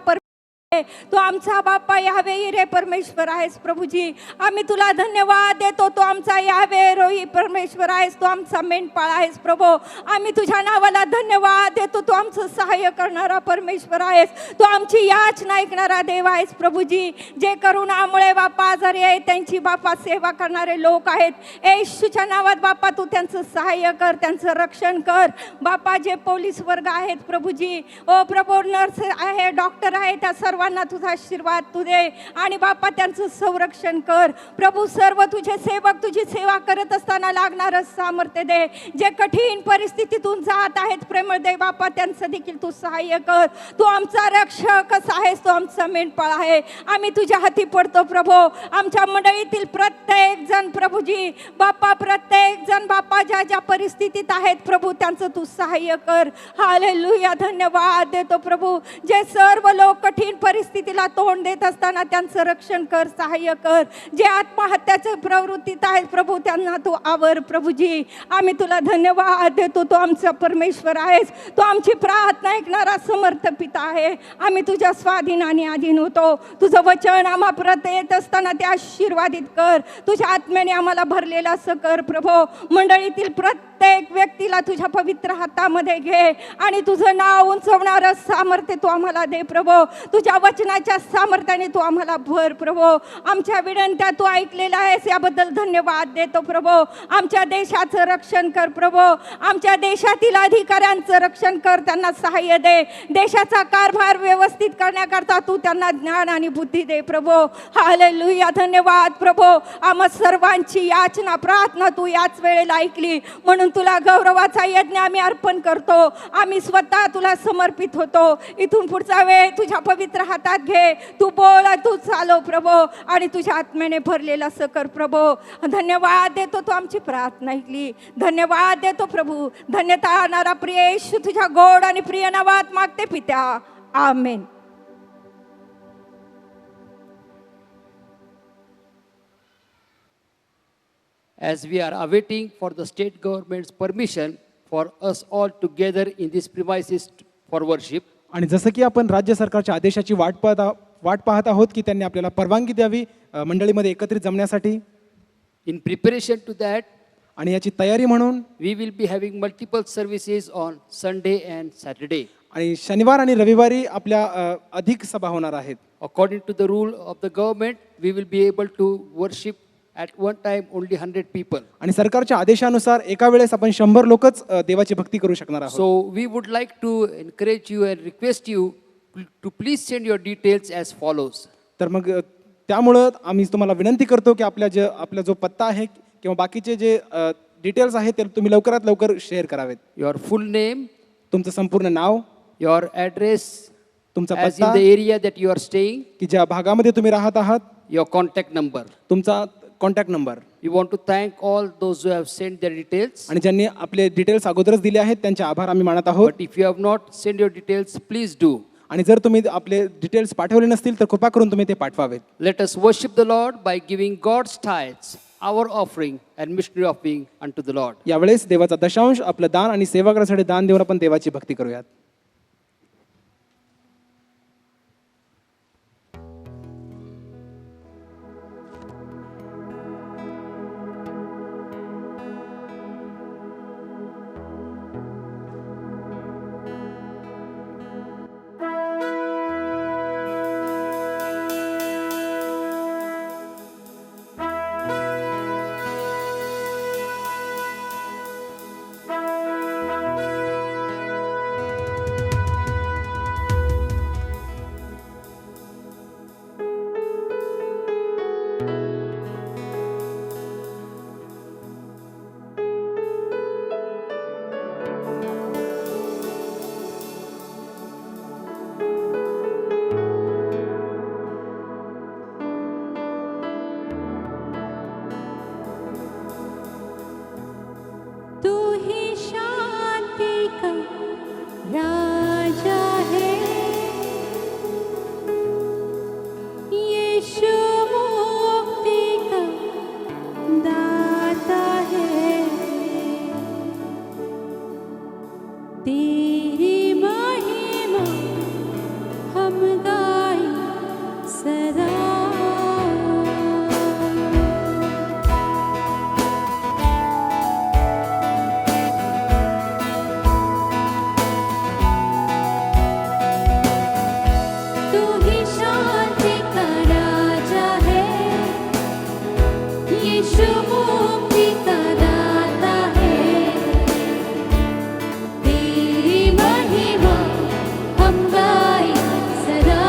तू आमचा बाप्पा यावे रे परमेश्वर आहेस प्रभूजी. आम्ही तुला धन्यवाद देतो. तू आमचा यावे रोही परमेश्वर आहेस. तू आमचा मेंढपाळ आहेस प्रभू. आम्ही तुझ्या नावाला धन्यवाद देतो. तू आमचं सहाय्य करणारा परमेश्वर आहेस. तू आमची याचना ऐकणारा देव आहेस प्रभूजी. जे करुणामुळे बाप्पा आजारी आहेत, त्यांची बाप्पा सेवा करणारे लोक आहेत, येशूच्या नावात बाप्पा तू त्यांचं सहाय्य कर, त्यांचं रक्षण कर बाप्पा. जे पोलीस वर्ग आहेत प्रभूजी, ओ प्रभू, नर्स आहे, डॉक्टर आहे, त्या सर्वांना तुझा आशीर्वाद तू दे आणि बाप्पा त्यांचं संरक्षण कर प्रभू. सर्व तुझे सेवक तुझी सेवा करत असताना लागणारं सामर्थ्य दे. जे कठीण परिस्थितीतून जात आहेत प्रेमळ दे बाप्पा, त्यांचं देखील तू सहाय्य कर. तू आमचा रक्षक आहेस, तू आमचा मेंढपाळ आहे. आम्ही तुझ्या हाती पडतो प्रभू. आमच्या मंडळीतील प्रत्येक जण प्रभूजी बाप्पा, प्रत्येक जण बाप्पा ज्या ज्या परिस्थितीत आहेत प्रभू, त्यांचं तू सहाय्य कर. हालेलुया. धन्यवाद देतो प्रभू. जे सर्व लोक कठीण परिस्थितीला तोंड देत असताना त्यांचं रक्षण कर, सहाय्य कर. जे आत्महत्याच्या प्रवृत्तीत आहेत प्रभू, त्यांना तू आवर प्रभूजी. आम्ही तुला धन्यवाद देतो. तू आमचा परमेश्वर आहेस. तू आमची प्रार्थना ऐकणारा समर्थ पिता आहे. आम्ही तुझ्या स्वाधीनाने अधीन होतो. तुझं वचन आम्हा प्रत येत असताना ते आशीर्वादित कर. तुझ्या आत्म्याने आम्हाला भरलेला असं कर प्रभू. मंडळीतील प्रत्येक व्यक्तीला तुझ्या पवित्र हातामध्ये घे आणि तुझं नाव उंचवणारं सामर्थ्य तू आम्हाला दे प्रभू. तुझ्या वचनाच्या सामर्थ्याने तू आम्हाला भर प्रभू. आमच्या विनंत्या तू ऐकलेला आहेस, याबद्दल धन्यवाद देतो प्रभू. आमच्या देशाचं रक्षण कर प्रभू. आमच्या देशातील अधिकाऱ्यांचं रक्षण कर, त्यांना सहाय्य दे. देशाचा कारभार व्यवस्थित करण्याकरता तू त्यांना ज्ञान आणि बुद्धी दे प्रभू. हालेलुया. धन्यवाद प्रभू. आम्हा सर्वांची याचना प्रार्थना तू याच वेळेला ऐकली, म्हणून तुला गौरवाचा यज्ञ आम्ही अर्पण करतो. आम्ही स्वतः तुला समर्पित होतो. इथून पुढचा वेळ तुझ्या पवित्र हातात घे. तू बोल, तू चालव प्रभू आणि तुझ्या आत्म्याने भरलेला असं कर प्रभू. धन्यवाद देतो. तू आमची प्रार्थना ऐकली. धन्यवाद देतो प्रभू. धन्यता आणणारा प्रिय येशू तुझ्या गोड आणि प्रिय नावात मागते पित्या. आमेन. as we are awaiting for the state government's permission for us all to gather in these premises for worship. आणि जसं की आपण राज्य सरकारच्या आदेशाची वाट पाहत आहोत की त्यांनी आपल्याला परवानगी द्यावी मंडळीमध्ये एकत्रित जमण्यासाठी. In preparation to that, आणि याची तयारी म्हणून we will be having multiple services on Sunday and Saturday. आणि शनिवार आणि रविवारी आपल्या अधिक सभा होणार आहेत. According to the rule of the government, we will be able to worship at one time only 100 people. आणि सरकारच्या आदेशानुसार एका वेळेस आपण 100 लोकच देवाची भक्ती करू शकणार आहोत. So we would like to encourage you and request you to please send your details as follows. तर मग त्यामुळं आम्ही तुम्हाला विनंती करतो की आपला जो पत्ता आहे किंवा बाकीचे जे डिटेल्स आहेत ते तुम्ही लवकरात लवकर शेअर करावेत. Your full name, तुमचं संपूर्ण नाव, your address, तुमचा as in पत्ता, the area that you are staying, की ज्या भागामध्ये तुम्ही राहत आहात, your contact number. तुमचा contact number. We want to thank all those who have sent their details. आणि ज्यांनी आपले डिटेल्स अगोदरच दिले आहेत त्यांचे आभार आम्ही मानत आहोत. But if you have not sent your details, please do. आणि जर तुम्ही आपले डिटेल्स पाठवले नसतील तर कृपा करून तुम्ही ते पाठवावेत. Let us worship the Lord by giving God's tithes, our offering and missionary offering unto the Lord. यावेळेस देवाचा दशांश, आपलं दान आणि सेवा करण्यासाठी दान देऊन आपण देवाची भक्ती करूयात. तू ही शांति का राजा है, यीशु मुक्ति का दाता है, तेरी महिमा हम गाए सदा. तू ही शांति का राजा है, यीशु मुक्ति का दाता है, तेरी महिमा हम गाए सदा.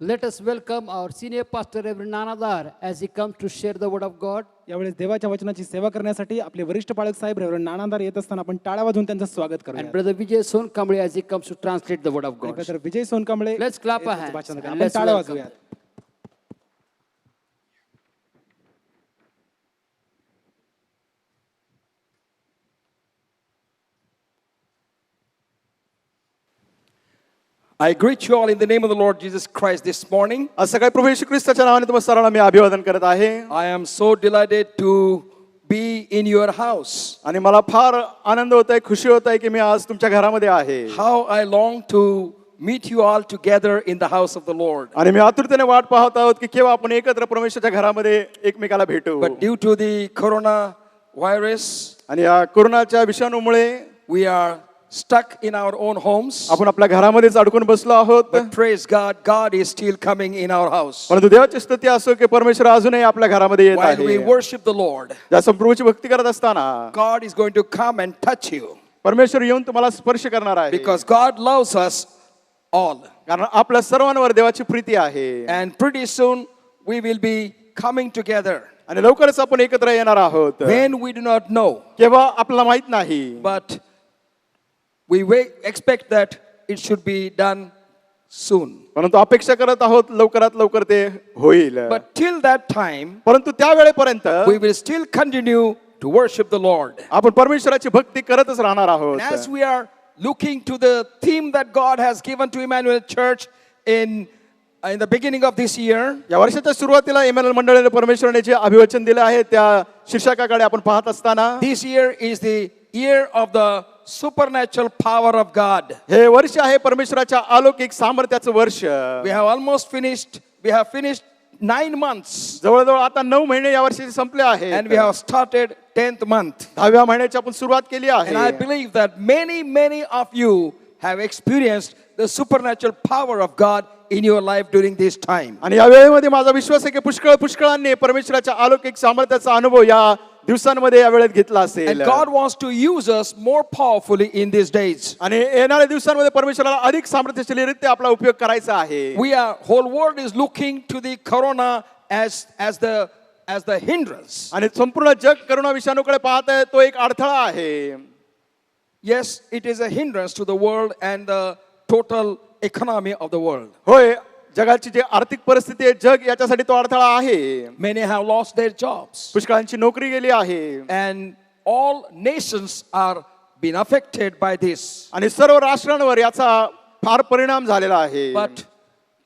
let us welcome our senior pastor, Reverend Nanadar, as he comes to share the word of God. यावेळेस देवाच्या वचनाची सेवा करण्यासाठी आपले वरिष्ठ पालक साहेब रेव्हरंड नानादार येत असताना आपण टाळ्या वाजवून त्यांचं स्वागत करूया. And Brother Vijay Sonkamble as he comes to translate the word of God. तर विजय सोनकांबळे Let's clap our येत hands भाषण करणार. and आपण let's टाळ्या welcome वाजवूया. I greet you all in the name of the Lord Jesus Christ this morning. आज सकाळी प्रभू येशू ख्रिस्ताच्या नावाने तुम्हा सर्वांना मी अभिवादन करत आहे I am so delighted to be in your house. आणि मला फार आनंद होत आहे, खुशी होत आहे की मी आज तुमच्या घरामध्ये आहे. How I long to meet you all together in the house of the Lord. आणि मी आतुरतेने वाट पाहत आहोत की केव्हा आपण एकत्र परमेश्वराच्या घरामध्ये एकमेकाला भेटू. But due to the coronavirus, आणि या कोरोनाच्या विषाणूमुळे we are stuck in our own homes. आपण आपल्या घरामध्येच अडकून बसलो आहोत. But praise God, God is still coming in our house. परंतु देवाची स्तुती असो की परमेश्वर अजूनही आपल्या घरामध्ये येत While we आहे. worship the Lord, ज्या प्रभूची भक्ती करत असताना God is going to come and touch you परमेश्वर येऊन तुम्हाला स्पर्श करणार आहे. because God loves us all. कारण आपल्या सर्वांवर देवाची प्रीती आहे. And pretty soon we will be coming together. आणि लवकरच आपण एकत्र येणार आहोत. When we do not know, केव्हा आपल्याला माहित नाही. but we expect that it should be done soon. परंतु अपेक्षा करत आहोत लवकरात लवकर ते होईल. But till that time, परंतु त्या वेळेपर्यंत we will still continue to worship the Lord. आपण परमेश्वराची भक्ती करतच राहणार आहोत. And as we are looking to the theme that God has given to Emmanuel Church in the beginning of this year, या वर्षाच्या सुरुवातीला इमॅन्युअल मंडळाने परमेश्वराने जे अभिवचन दिले आहे त्या शीर्षकाकडे आपण पाहत असताना this year is the year of the supernatural power of God. हे वर्ष आहे परमेश्वराच्या अलौकिक सामर्थ्याचं वर्ष. We have finished 9 months जवळजवळ आता 9 महिने या वर्षाचे संपले आहेत. and we have started 10th month. 10व्या महिन्याची आपण सुरुवात केली आहे. And I believe that many of you have experienced the supernatural power of God in your life during this time. आणि या वेळेमध्ये माझा विश्वास आहे की पुष्कळांनी परमेश्वराच्या अलौकिक सामर्थ्याचा अनुभव या दिवसांमध्ये या वेळेत घेतला असेल. And God wants to use us more powerfully in these days. आणि येणाऱ्या दिवसांमध्ये परमेश्वराला अधिक सामर्थ्यशालीरित्या आपला उपयोग करायचा आहे. Whole world is looking to the corona as the hindrance. आणि संपूर्ण जग करोना विषाणूकडे पाहत आहे, तो एक अडथळा आहे. Yes, it is a hindrance to the world and the total economy of the world. होय, जगाची जी आर्थिक परिस्थिती आहे जग याच्यासाठी तो अडथळा आहे. Many have lost their jobs. पुष्कळांची नोकरी गेली आहे. And all nations are been affected by this. आणि सर्व राष्ट्रांवर याचा फार परिणाम झालेला आहे. But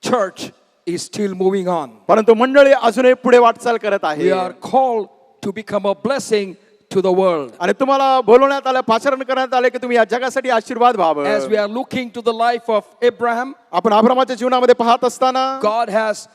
church is still moving on. परंतु मंडळी अजूनही पुढे वाटचाल करत आहे. We are called to become a blessing to the world. आणि तुम्हाला बोलवण्यात आलं, पाचारण करण्यात आले की तुम्ही या जगासाठी आशीर्वाद व्हावं. As we are looking to the life of Abraham, आपण अब्रामाच्या जीवनामध्ये पाहत असताना God has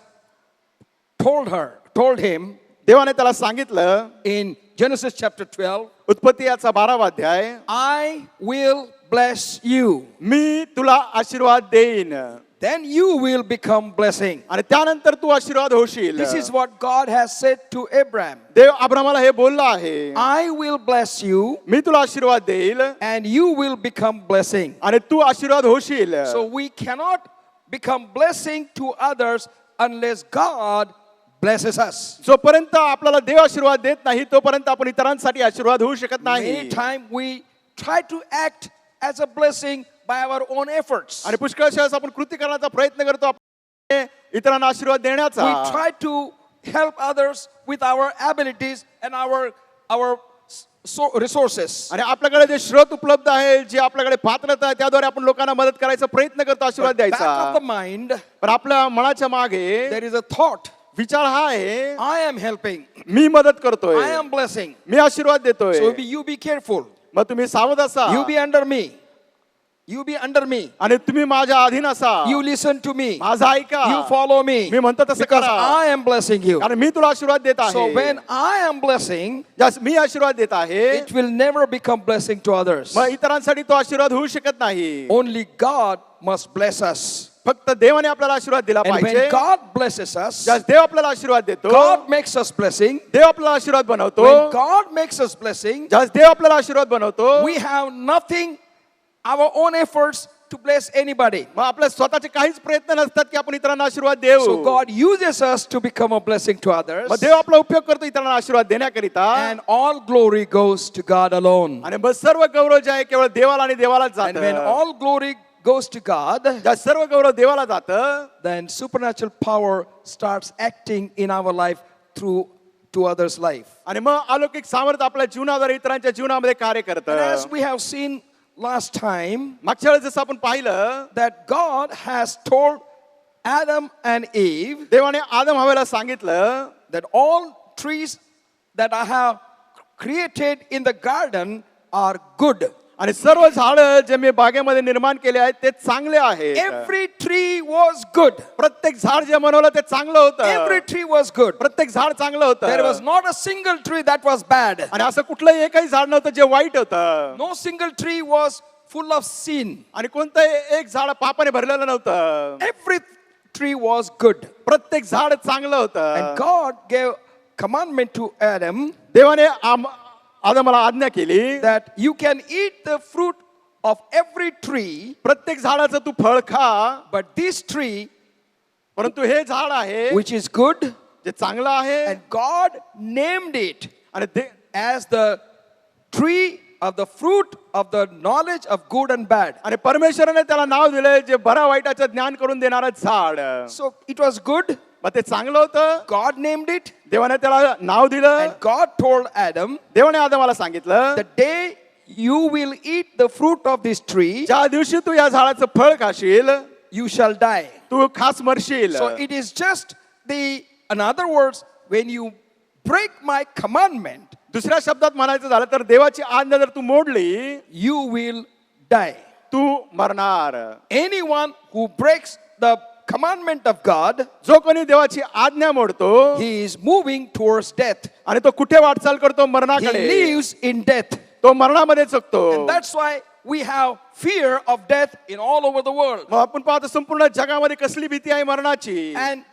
told him देवाने त्याला सांगितलं in Genesis chapter 12, उत्पत्ती याचा 12वा अध्याय, I will bless you. मी तुला आशीर्वाद देईन Then you will become blessing. आणि त्यानंतर तू आशीर्वाद होशील. This is what God has said to Abraham. देव अब्रामाला हे बोलला आहे, I will bless you मी तुला आशीर्वाद देईल and you will become blessing. आणि तू आशीर्वाद होशील. So we cannot become blessing to others unless God blesses us. जोपर्यंत आपल्याला देव आशीर्वाद देत नाही तोपर्यंत आपण इतरांसाठी आशीर्वाद होऊ शकत नाही. Many times we try to act as a blessing by our own efforts. आणि पुष्कळशा वेळेस आपण कृती करण्याचा प्रयत्न करतो आपण इतरांना आशीर्वाद देण्याचा. We try to help others with our abilities and our resources. आणि आपल्याकडे जे स्रोत उपलब्ध आहे, जे आपल्याकडे पात्रता आहे, त्याद्वारे आपण लोकांना मदत करायचा प्रयत्न करतो, आशीर्वाद But back द्यायचा. of the mind, पण आपल्या मनाच्या मागे there is a thought. विचार हा आहे, I am helping. मी मदत करतोय, I am blessing. मी आशीर्वाद देतोय. So you be careful. मग तुम्ही सावध असा. You be under me. You be under me. आणि तुम्ही माझ्या अधीन असा. You listen to me. माझं ऐका. You follow me. मी म्हणतो तसं Because करा. I am blessing you. कारण मी तुला आशीर्वाद देत आहे. So when I am blessing, ज्यास मी आशीर्वाद देत आहे, it will never become blessing to others. मग इतरांसाठी तो आशीर्वाद होऊ शकत नाही. Only God must bless us. फक्त देवाने आपल्याला आशीर्वाद दिला And पाहिजे. when God blesses us, ज्यास देव आपल्याला आशीर्वाद देतो, God makes us blessing. देव आपल्याला आशीर्वाद बनवतो. When God makes us blessing, ज्यास देव आपल्याला आशीर्वाद बनवतो, we have nothing, our own efforts to bless anybody. मग आपल्या स्वतःचे काहीच प्रयत्न नसतात की आपण इतरांना आशीर्वाद देऊ. So God uses us to become a blessing to others. मग देव आपला उपयोग करतो इतरांना आशीर्वाद देण्याकरिता. And all glory goes to God alone. आणि मग सर्व गौरव जे आहे केवळ देवाला आणि देवालाच And when जातं. all glory goes to God, ज्या सर्व गौरव देवाला जातं, then supernatural power starts acting in our life through to others' life. आणि मग अलौकिक सामर्थ्य आपल्या जीवनाद्वारे इतरांच्या जीवनामध्ये कार्य And करतं. as we have seen last time, मागच्या वेळेस जसं आपण पाहिलं, that God has told Adam and Eve देवाने आदम हवेला सांगितलं that all trees that I have created in the garden are good. आणि सर्व झाडं जे मी बागेमध्ये निर्माण केले आहेत ते चांगले आहेत. Every tree was good. प्रत्येक झाड जे बनवलं ते चांगलं होतं. Every tree was good. प्रत्येक झाड चांगलं होतं. There was not a single tree that was bad. आणि असं कुठलंही एकही झाड नव्हतं जे वाईट होतं. No single tree was full of sin. आणि कोणतंही एक झाड पापाने भरलेलं नव्हतं. Every tree was good. प्रत्येक झाड चांगलं होतं. And God gave commandment to Adam देवाने आदमाला आज्ञा केली that you can eat the fruit of every tree, प्रत्येक झाडाचं तू फळ खा, but this tree परंतु हे झाड आहे which is good, जे चांगलं आहे and God named it आणि as the tree of the fruit of the knowledge of good and bad. आणि परमेश्वराने त्याला नाव दिले जे बरा वाईटाचं ज्ञान करून देणारं झाड. So it was good. मग ते चांगलं होतं. God named it, देवाने त्याला नाव दिलं. and God told Adam, देवाने आदमाला सांगितलं the day you will eat the fruit of this tree, ज्या दिवशी तू या झाडाचं फळ खाशील you shall die. तू खास मरशील. So it is just in other words, when you break my commandment, दुसऱ्या शब्दात म्हणायचं झालं तर देवाची आज्ञा जर तू मोडली you will die. तू मरणार. Anyone who breaks the commandment of God, जो कोणी देवाची आज्ञा मोडतो he is moving towards death. आणि तो कुठे वाटचाल करतो He मरणाकडे. lives in death. तो मरणामध्ये जगतो. And that's why we have fear of death in all over the world. मग आपण पाहतो संपूर्ण जगामध्ये कसली भीती आहे मरणाची. And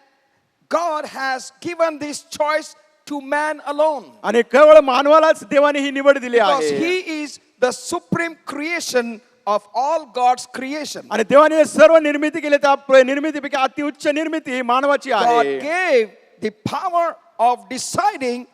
God has given this choice to man alone. आणि केवळ मानवालाच देवाने ही निवड दिली Because आहे. he is the supreme creation of all God's creation. आणि देवाने सर्व निर्मिती केली त्या निर्मितीपैकी अतिउच्च निर्मिती मानवाची God आहे. gave the power of deciding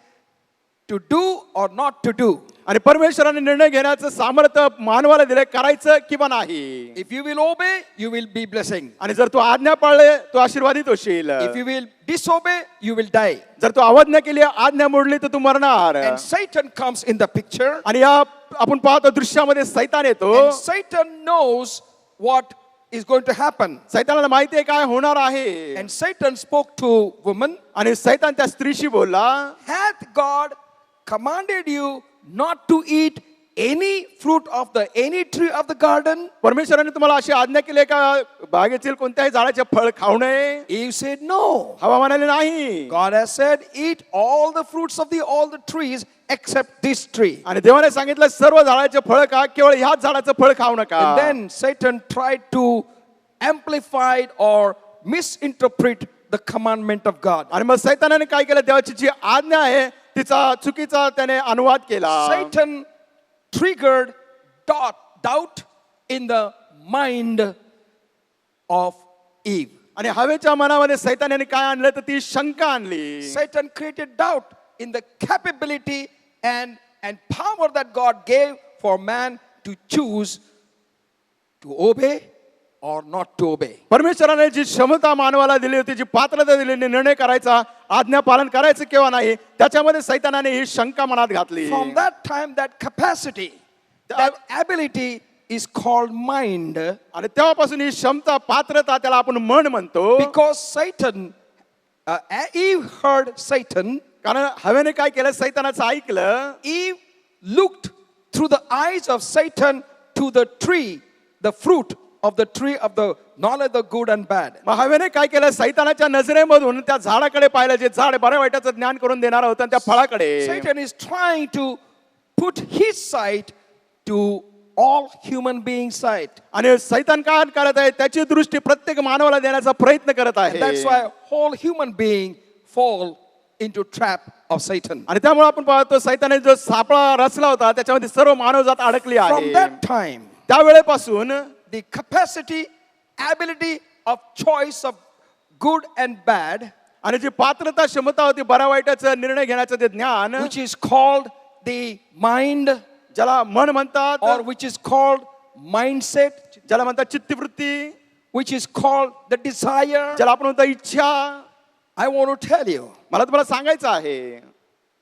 to do or not to do. आणि परमेश्वराने निर्णय घेण्याचं सामर्थ्य मानवाला दिले करायचं किंवा नाही. If you will obey, you will be blessing. आणि जर तू आज्ञा पाळले तू आशीर्वादित होशील. If you will disobey, you will die. जर तू अवज्ञा केली आज्ञा मोडली तर तू मरणार. And Satan comes in the picture. आणि या आपण पाहतो दृश्यामध्ये सैतान येतो. And Satan knows what is going to happen. सैतानाला माहिती आहे काय होणार आहे. And Satan spoke to woman. आणि सैतान त्या स्त्रीशी बोलला, Hath God commanded you not to eat any fruit of any tree of the garden? परमेश्वराने तुम्हाला अशी आज्ञा केली का बागेतील कोणत्याही झाडाचे फळ खाऊ नये. Eve said no. हवा म्हणाले नाही. God has said, eat all the fruits of all the trees except this tree. आणि देवाने सांगितलं सर्व झाडाचे फळ खा केवळ ह्याच झाडाचं फळ खाऊ नका. And then Satan tried to amplify or misinterpret the commandment of God. आणि मग सैतानाने काय केलं देवाची जी आज्ञा आहे तिचा चुकीचा त्याने अनुवाद केला. Satan triggered doubt in the mind of Eve. आणि हवेच्या मनामध्ये सैतानाने काय आणलं तर ती शंका आणली. Satan created doubt in the capability and power that God gave for man to choose to obey or not to obey. परमेश्वराने जी क्षमता मानवाला दिली होती जी पात्रता दिली निर्णय करायचा आज्ञा पालन करायचं किंवा नाही त्याच्यामध्ये सैतानाने ही शंका मनात घातली. From that time, that capacity, that ability is called mind. आणि तेव्हापासून ही क्षमता पात्रता त्याला आपण मन म्हणतो. Because Satan, Eve heard Satan. कारण हवेने काय केलं सैतानाचं ऐकलं. Eve looked through the eyes of Satan to the tree, the fruit of the tree of the knowledge of good and bad. मग हवेने काय केलं सैतानाच्या नजरेमधून त्या झाडाकडे पाहिलं जे झाड बऱ्या वाईटाचं ज्ञान करून देणार होतं त्या फळाकडे. Satan is trying to put his sight to all human beings' sight. आणि सैतान काय करत आहे त्याची दृष्टी प्रत्येक मानवाला देण्याचा प्रयत्न करत आहे. And that's why whole human being fall into trap of Satan. आणि त्यामुळे आपण पाहतो सैताने जो सापळा रचला होता त्याच्यामध्ये सर्व मानवजात अडकली From आहे. that time, त्यावेळेपासून the capacity, ability of choice of good and bad, आणि जी पात्रता क्षमता होती बरा वाईटाचा निर्णय घेण्याचं ते ज्ञान, which is called the mind, ज्याला मन म्हणतात, or which is called mindset, ज्याला म्हणतात चित्तवृत्ती, which is called the desire. ज्याला आपण म्हणतो इच्छा. I want to tell you, मला तुम्हाला सांगायचं आहे,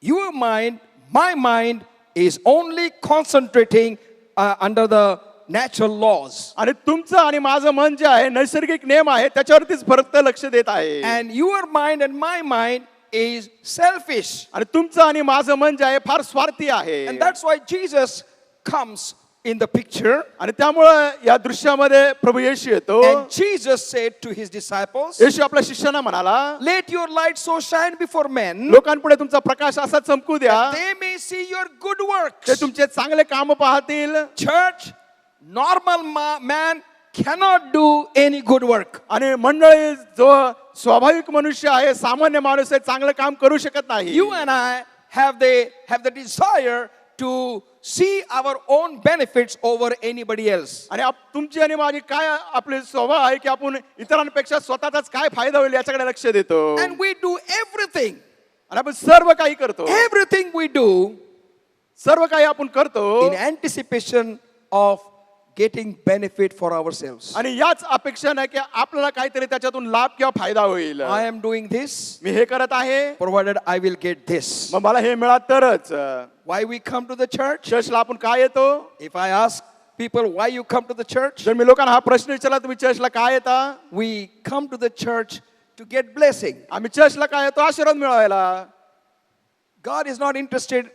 your mind, my mind is only concentrating under the natural laws. आणि तुमचं आणि माझं मन जे आहे नैसर्गिक नियम आहे त्याच्यावरतीच फक्त लक्ष देत आहे. And your mind and my mind is selfish. आणि तुमचं आणि माझं मन जे आहे फार स्वार्थी आहे. And that's why Jesus comes in the picture. आणि त्यामुळं या दृश्यामध्ये प्रभू येशू येतो. And Jesus said to his disciples, येशू आपल्या शिष्यांना म्हणाला, let your light so shine before men लोकांपुढे तुमचा प्रकाश असा चमकू द्या, that they may see your good ते works. तुमचे चांगले काम पाहतील. Church, normal man cannot do any good work. आणि मंडळी जो स्वाभाविक मनुष्य आहे, सामान्य माणूस आहे, चांगलं काम करू शकत नाही. You and I have the desire to see our own benefits over anybody else. आणि तुमची आणि माझी काय आपले स्वभाव आहे की आपण इतरांपेक्षा स्वतःचाच काय फायदा होईल याच्याकडे लक्ष देतो. And we do everything. आणि आपण सर्व काही करतो, Everything we do सर्व काही आपण करतो in anticipation of getting benefit for ourselves. आणि याच अपेक्षा नाही की आपल्याला काहीतरी त्याच्यातून लाभ किंवा फायदा होईल. I am doing this मी हे करत आहे, provided I will get this. मग मला हे मिळालं तरच. Why we come to the church? चर्चला आपण काय येतो? If I ask people why you come to the church, जर मी लोकांना हा प्रश्न विचारला तुम्ही चर्चला काय येता? we come to the church to get blessing. आम्ही चर्चला काय येतो? आशीर्वाद मिळवायला. God is not interested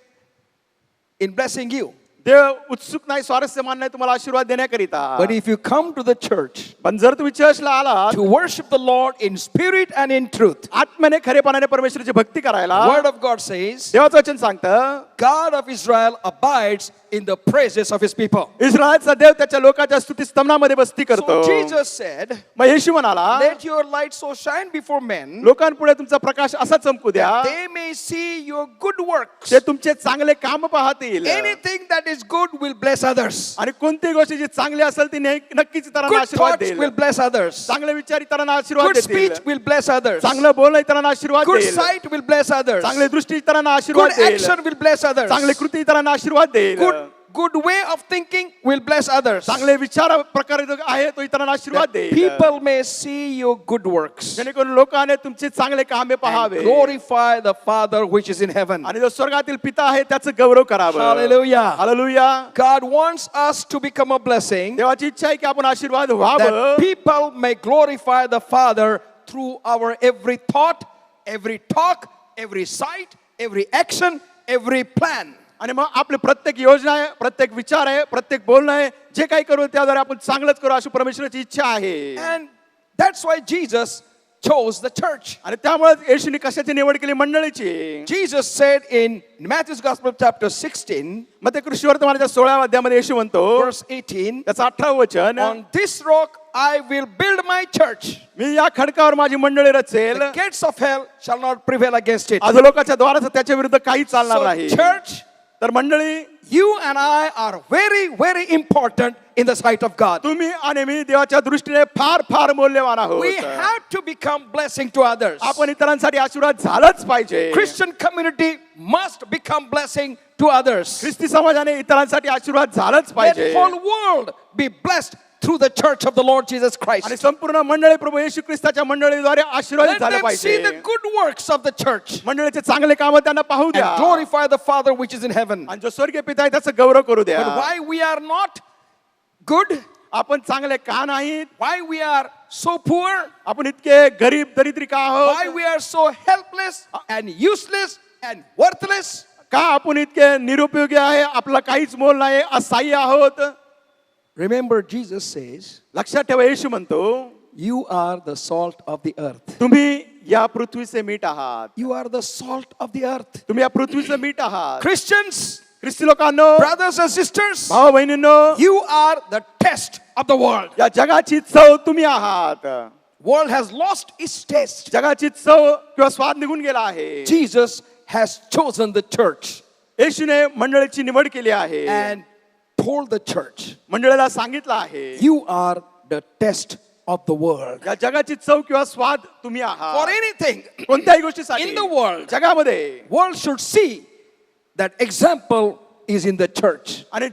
in blessing you. देव उत्सुक नाही, स्वारस्यमान नाही तुम्हाला आशीर्वाद देण्याकरिता. But if you come to the church पण जर तुम्ही चर्चला आलात to worship the Lord in spirit and in truth, आत्म्याने खरेपणाने परमेश्वराची भक्ती करायला, Word of God says, देवाचं वचन सांगतं, God of Israel abides in the praises of his people. इस्रायलचा देव त्याच्या लोकांच्या स्तुती स्तंभामध्ये बसती करतो. So Jesus said, मग येशू म्हणाला, let your light so shine before men लोकांपुढे तुमचा प्रकाश असा चमकू द्या, that they may see your good works. ते तुमचे चांगले काम पाहतील. Anything that is good will bless others. आणि कोणती गोष्ट जी चांगली असेल ती नक्कीच इतरांना Good आशीर्वाद thoughts देईल. will bless others. चांगले विचार इतरांना आशीर्वाद Good speech देतील. will bless others. चांगलं बोलणं इतरांना आशीर्वाद Good देईल. sight will bless others. चांगली दृष्टी इतरांना आशीर्वाद Good देईल. action will bless others. चांगली कृती इतरांना आशीर्वाद देईल. Good way of thinking will bless others. चांगले विचार प्रकार जो आहे तो इतरांना आशीर्वाद That देईल. people may see your good works जेणेकरून लोकांनी तुमचे चांगले कामे and पाहावे glorify the Father which is in heaven. आणि जो स्वर्गातील पिता आहे त्याचं गौरव करावं. Hallelujah. Hallelujah. God wants us to become a blessing देवाची इच्छा आहे की आपण आशीर्वाद that व्हावं, people may glorify the Father through our every thought, every talk, every sight, every action, every plan. आणि मग आपली प्रत्येक योजना आहे, प्रत्येक विचार आहे, प्रत्येक बोलणं आहे, जे काही करू त्याद्वारे आपण चांगलंच करू अशी परमेश्वराची इच्छा आहे. And that's why Jesus chose the church. आणि त्यामुळे येशूने कशाची निवड केली? मंडळीची. Jesus said in Matthew's Gospel chapter 16, मग ते कृष्ण वर्तमानाच्या 16व्या अध्यायामध्ये येशू म्हणतो, verse 18, त्याचं 18वं वचन, on this rock I will build my church. मी या खडकावर माझी मंडळी Rachel, The gates of hell shall not prevail against it. अधोलोकाच्या द्वाराचं त्याच्या विरुद्ध काही चालणार So नाही. church, तर मंडळी, you and I are very, very important in the sight of God. तुम्ही आणि मी देवाच्या दृष्टीने फार फार मौल्यवान आहोत. We have to become blessing to others. आपण इतरांसाठी आशीर्वाद झालाच पाहिजे. Christian community must become blessing to others. ख्रिस्ती समाजाने इतरांसाठी आशीर्वाद झालाच Let पाहिजे. whole world be blessed through the church of the Lord Jesus Christ. आणि संपूर्ण मंडळी प्रभू येशू ख्रिस्ताच्या मंडळीद्वारे आशीर्वादित Let झाले them see the पाहिजे. good works of the church मंडळीचे चांगले काम त्यांना पाहू द्या and glorify the Father which is in heaven. आणि जो स्वर्गीय पिता आहे त्याचा गौरव करू द्या. But why we are not good? आपण चांगले का नाहीत? Why we are so poor? आपण इतके गरीब दरिद्री का Why आहोत? we are so helpless and useless and worthless? का आपण इतके निरुपयोगी आहे, आपला काहीच मोल नाही, असहाय्य आहोत? Remember, Jesus says, लक्षात ठेवा, येशू म्हणतो, you are the salt of the earth. तुम्ही या पृथ्वीचे मीठ आहात. You are the salt of the earth. तुम्ही या पृथ्वीचं मीठ आहात. Christians, ख्रिस्ती लोकांनो, brothers and sisters, भाऊ बहिणींनो, you are the test of the world. या जगाची चव तुम्ही आहात. World has lost its taste. जगाची चव किंवा स्वाद निघून गेला आहे. Jesus has chosen the church येशूने मंडळीची निवड केली आहे and told the church, मंडळीला सांगितलं आहे you are the test of the world. या जगाची चव किंवा स्वाद तुम्ही For आहात anything कोणत्याही गोष्टीसाठी in the world, जगामध्ये world should see that example is in the church. आणि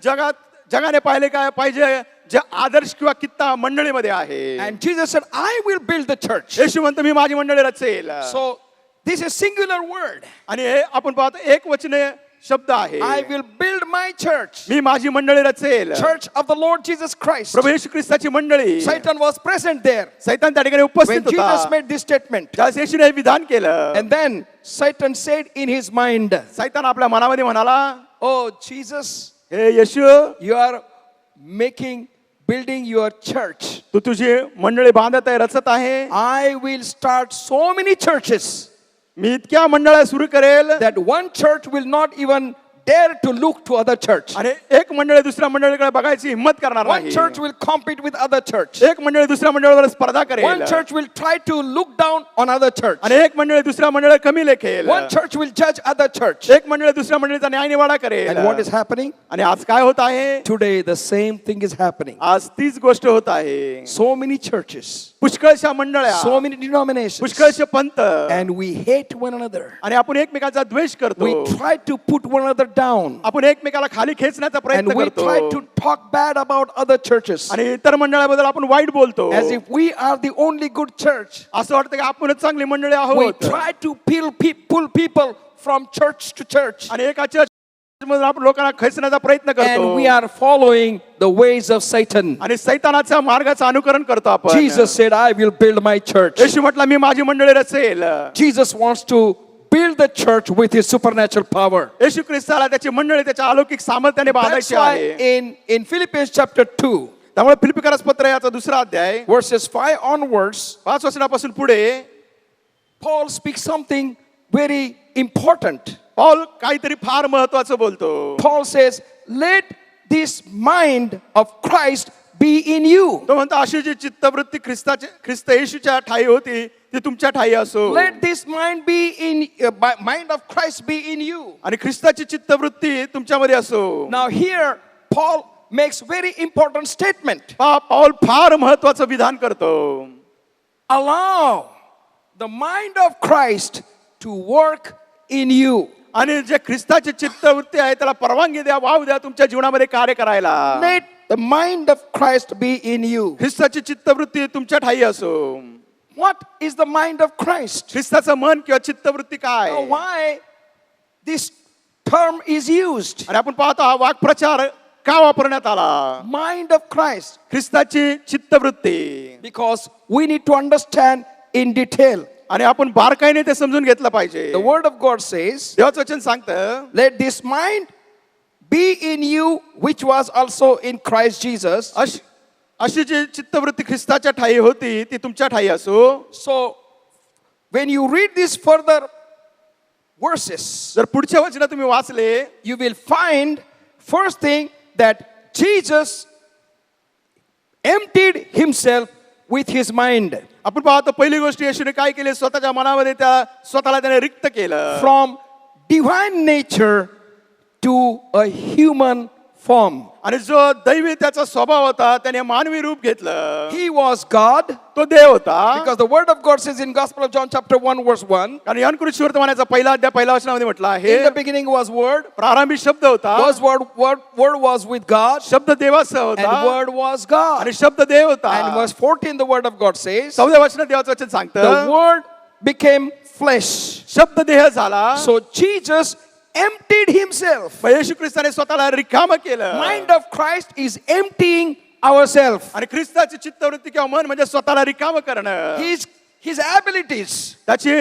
जगाने पाहिले काय पाहिजे जे आदर्श किंवा कित्ता मंडळीमध्ये आहे. And Jesus said, I will build the church. येशू म्हणतो मी माझी मंडळी Rachel. So this is singular word. आणि हे आपण पाहतो एक वचने शब्द आहे. I will build my church. मी माझी मंडळी Rachel. Church of the Lord Jesus Christ. प्रभू येशू ख्रिस्ताची मंडळी. Satan was present there सैतान त्या ठिकाणी when उपस्थित Jesus होता. made this statement. ज्यावेळेस येशूने हे विधान केलं. And then Satan said in his mind, सैतान आपल्या मनामध्ये म्हणाला, oh Jesus, हे येशू you are building your church. तू तुझी मंडळी बांधत आहे रचत आहे. I will start so many churches मी इतक्या मंडळ्या सुरू करेल that one church will not even dare to look to other church. आणि एक मंडळी दुसऱ्या मंडळीकडे बघायची हिम्मत करणार One नाही. church will compete with other church. एक मंडळी दुसऱ्या मंडळीवर स्पर्धा करेल. One church will try to look down on other church. आणि एक मंडळी दुसऱ्या मंडळी कमी लेखेल. One church will judge other church. एक मंडळी दुसऱ्या मंडळीचा न्याय निवाडा करेल. And what is happening? आणि आज काय होत आहे? Today the same thing is happening. आज तीच गोष्ट होत आहे. So many churches, पुष्कळशा मंडळ्या, so many denominations, पुष्कळशे पंथ, and we hate one another. आणि आपण एकमेकांचा द्वेष करतो. We try to put one another down. आपण एकमेकाला खाली खेचण्याचा And प्रयत्न we करतो. try to talk bad about other churches आणि इतर मंडळाबद्दल आपण वाईट बोलतो. as if we are the only good church. असं वाटतं की आपणच चांगली मंडळी We आहोत. try to pull people from church to church. आणि एका चर्च मधून आपण लोकांना खेचण्याचा प्रयत्न करतो. And we are following the ways of Satan. आणि सैतानाच्या मार्गाचं अनुकरण करतो आपण. Jesus said, I will build my church. येशू म्हटला मी माझी मंडळी Rachel. Jesus wants to build the church with his supernatural power. येशू ख्रिस्ताला त्याची मंडळी त्याच्या अलौकिक सामर्थ्याने That's बांधायची why आहे. in Philippians chapter 2, त्यामुळे फिलिप्पिकरास पत्र याचा दुसरा अध्याय verses 5 onwards, 5 वचनापासून पुढे Paul speaks something very important. Paul काहीतरी फार महत्वाचं बोलतो. Paul says, let this mind of Christ be in you. तो म्हणतो अशी जी चित्तवृत्ती ख्रिस्त येशूच्या ठाई होती ती तुमच्या ठाई असो. Let this mind be in mind of Christ be in you. आणि ख्रिस्ताची चित्तवृत्ती तुमच्यामध्ये असो. Now here Paul makes very important statement. Paul फार महत्वाचं विधान करतो. Allow the mind of Christ to work in you. आणि जे ख्रिस्ताची चित्तवृत्ती आहे त्याला परवानगी द्या, वाव द्या तुमच्या जीवनामध्ये कार्य करायला. Let the mind of Christ be in you. ख्रिस्ताची चित्तवृत्ती तुमच्या ठाई असो. What is the mind of Christ? ख्रिस्ताचं मन किंवा चित्तवृत्ती काय? Now, why this term is used? आणि आपण पाहतो हा वाक्प्रचार का वापरण्यात आला? Mind of Christ. ख्रिस्ताची चित्तवृत्ती. Because we need to understand in detail. आणि आपण बारकाईने ते समजून घेतलं पाहिजे. The word of God says, देवाचं वचन सांगतं, let this mind be in you which was also in Christ Jesus. अशी जी चित्तवृत्ती ख्रिस्ताच्या ठाई होती ती तुमच्या ठाई असो. So when you read these further verses, जर पुढच्या वचन तुम्ही वाचले, you will find first thing that Jesus emptied himself with his mind. आपण पाहतो पहिली गोष्ट येशूने काय केली, स्वतःच्या मनामध्ये त्या स्वतःला त्याने रिक्त केलं. From divine nature to a human form. आणि जो दैवी त्याचा स्वभाव होता त्याने मानवी रूप घेतलं. He was God. तो देव होता. Because the word of God says in Gospel of John chapter 1 verse 1. कारण यूहन्ना सुवर्तमानाचा पहिला अध्याय पहिल्या वचनामध्ये म्हटलं आहे, In the beginning was word. प्रारंभी शब्द होता. Word was with God. शब्द देवासह होता. And word was God. आणि शब्द देव होता. And verse 14 the word of God says, 14व्या वचनात देवाचं वचन सांगतं, the word became flesh. शब्द देह झाला. So Jesus emptied himself. येशू ख्रिस्ताने स्वतःला रिकामं केलं. Mind of Christ is emptying ourselves. आणि ख्रिस्ताची चित्तवृत्ती किंवा मन म्हणजे स्वतःला रिकामं करणं. His abilities, त्याची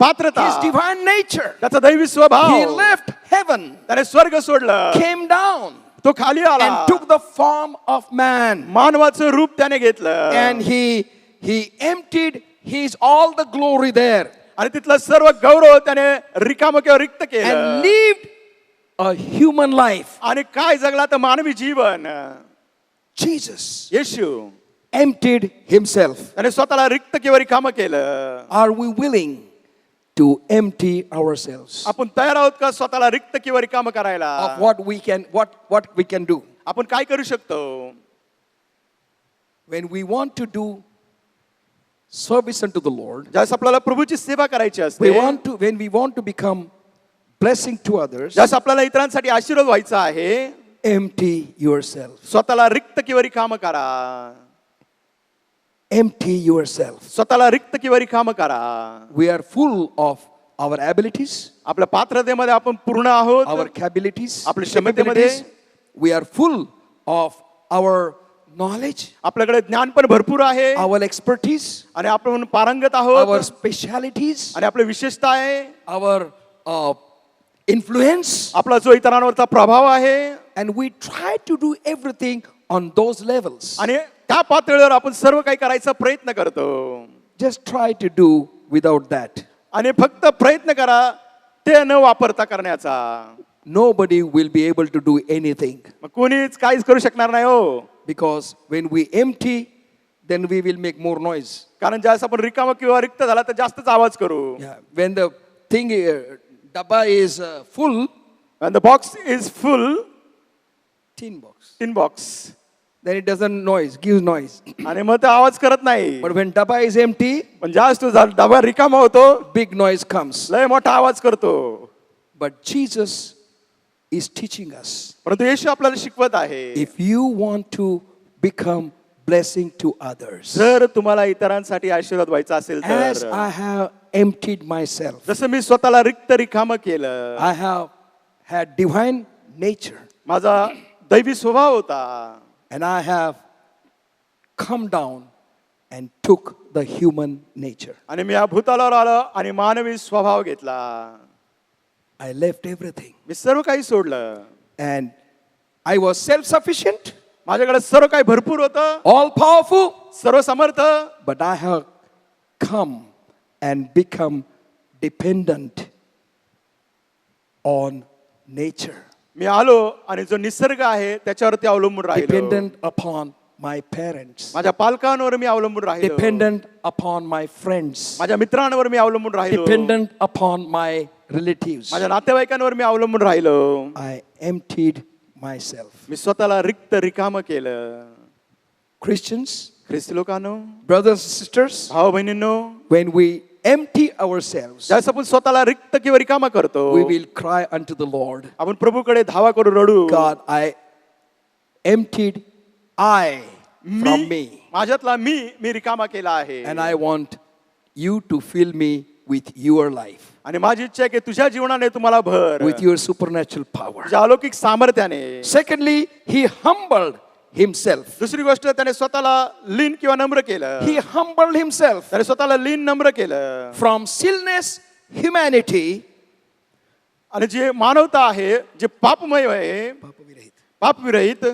पात्रता, his divine nature. त्याचा दैवी स्वभाव. He left heaven, त्याने स्वर्ग सोडलं, came down, तो खाली आला and took the form of man. मानवाचं रूप त्याने घेतलं. And he emptied his all the glory there. आणि तिथलं सर्व गौरव त्याने रिकामं किंवा रिक्त केलं. And lived a human life. आणि काय जगला तर मानवी जीवन. Jesus येशू emptied himself. त्याने स्वतःला रिक्त किंवा रिकामं केलं. Are we willing to empty ourselves आपण तयार आहोत का स्वतःला रिक्त किंवा रिकामं करायला? of what we can do? आपण काय करू शकतो? When we want to do service unto the Lord, ज्यावेळेस आपल्याला प्रभूची सेवा करायची when असते, we want to become blessing to others, ज्यावेळेस आपल्याला इतरांसाठी आशीर्वाद व्हायचा आहे, empty yourself. स्वतःला रिक्त किंवा रिकाम करा. Empty yourself. स्वतःला रिक्त किंवा रिकाम करा. We are full of our abilities, आपल्या पात्रतेमध्ये आपण पूर्ण आहोत. our capabilities, आपल्या क्षमतेमध्ये we are full of our knowledge, आपल्याकडे ज्ञान पण भरपूर आहे our expertise, आणि आपण पारंगत our आहोत specialities, आणि आपली विशेषता आहे, our influence, आपला जो इतरांवरचा प्रभाव आहे, and we try to do everything on those levels. आणि त्या पातळीवर आपण सर्व काही करायचा प्रयत्न करतो. Just try to do without that. आणि फक्त प्रयत्न करा ते न वापरता करण्याचा. Nobody will be able to do anything, मग कोणीच काहीच करू शकणार नाही हो. because when we empty, then we will make more noise. कारण ज्यावेळेस आपण रिकामा किंवा रिक्त झाला तर जास्तच आवाज करू. Yeah. When the thing dabba is full, And the box is full, tin box, tin box, then it doesn't noise, gives noise. आणि मग ते आवाज करत नाही. But when dabba is empty, पण ज्यावेळेस तो डबा रिकामा होतो, big noise comes. लय मोठा आवाज करतो. But Jesus is teaching us, परंतु येशू आपल्याला शिकवत आहे, if you want to become blessing to others, जर तुम्हाला इतरांसाठी आशीर्वाद व्हायचा असेल as तर, I have emptied myself, जसं मी स्वतःला रिक्त रिकाम केलं, I have had divine nature, माझा दैवी स्वभाव होता, and I have come down and took the human nature. आणि मी या भूतलावर आलो आणि मानवी स्वभाव घेतला. I left everything, मी सर्व काही सोडलं. and I was self-sufficient, माझ्याकडे सर्व काही भरपूर होतं, all powerful, सर्व समर्थ, but I have come and become dependent on nature, मी आलो आणि जो निसर्ग आहे त्याच्यावरती अवलंबून राहिलो. dependent upon my parents, माझ्या पालकांवर मी अवलंबून राहिलो, dependent upon my friends, माझ्या मित्रांवर मी अवलंबून राहिलो, dependent upon my relatives. माझ्या नातेवाईकांवर मी अवलंबून राहिलो. I emptied myself. मी स्वतःला रिक्त रिकाम केलं. Christians, ख्रिस्ती लोकांनो, brothers and sisters, भाऊ बहिणींनो, when we empty ourselves, ज्यावेळेस आपण स्वतःला रिक्त किंवा रिकामा करतो, we will cry unto the Lord, आपण प्रभूकडे धावा करू, रडू, God, I emptied I from me, माझ्यातला मी रिकामा केला आहे, and I want you to fill me with your life, आणि माझी इच्छा आहे की तुझ्या जीवनाने तुम्हाला भर, with your supernatural power. तुझ्या अलौकिक सामर्थ्याने. Secondly, he humbled himself. दुसरी गोष्ट, त्याने स्वतःला लीन किंवा नम्र केलं. He humbled himself त्याने स्वतःला लीन नम्र केलं. from sinless humanity, आणि जे मानवता आहे, जे पापमय आहे, पापविरहित,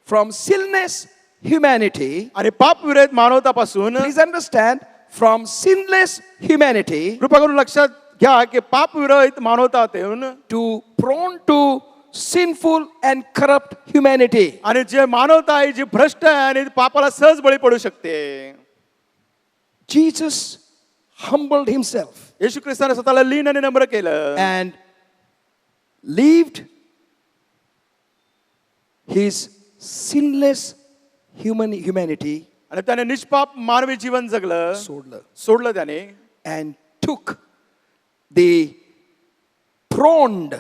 from sinless humanity. आणि पापविरहित मानवतापासून, Please understand, from sinless humanity कृपा करून लक्षात घ्या की पापविरहित मानवतातून to prone to sinful and corrupt humanity. आणि जे मानवता आहे जी भ्रष्ट आहे आणि पापाला सहज बळी पडू शकते. Jesus humbled himself येशू ख्रिस्ताने स्वतःला लीन आणि नम्र केलं and lived his sinless humanity, आणि त्याने निष्पाप मानवी जीवन जगलं, सोडलं त्याने, and took the prone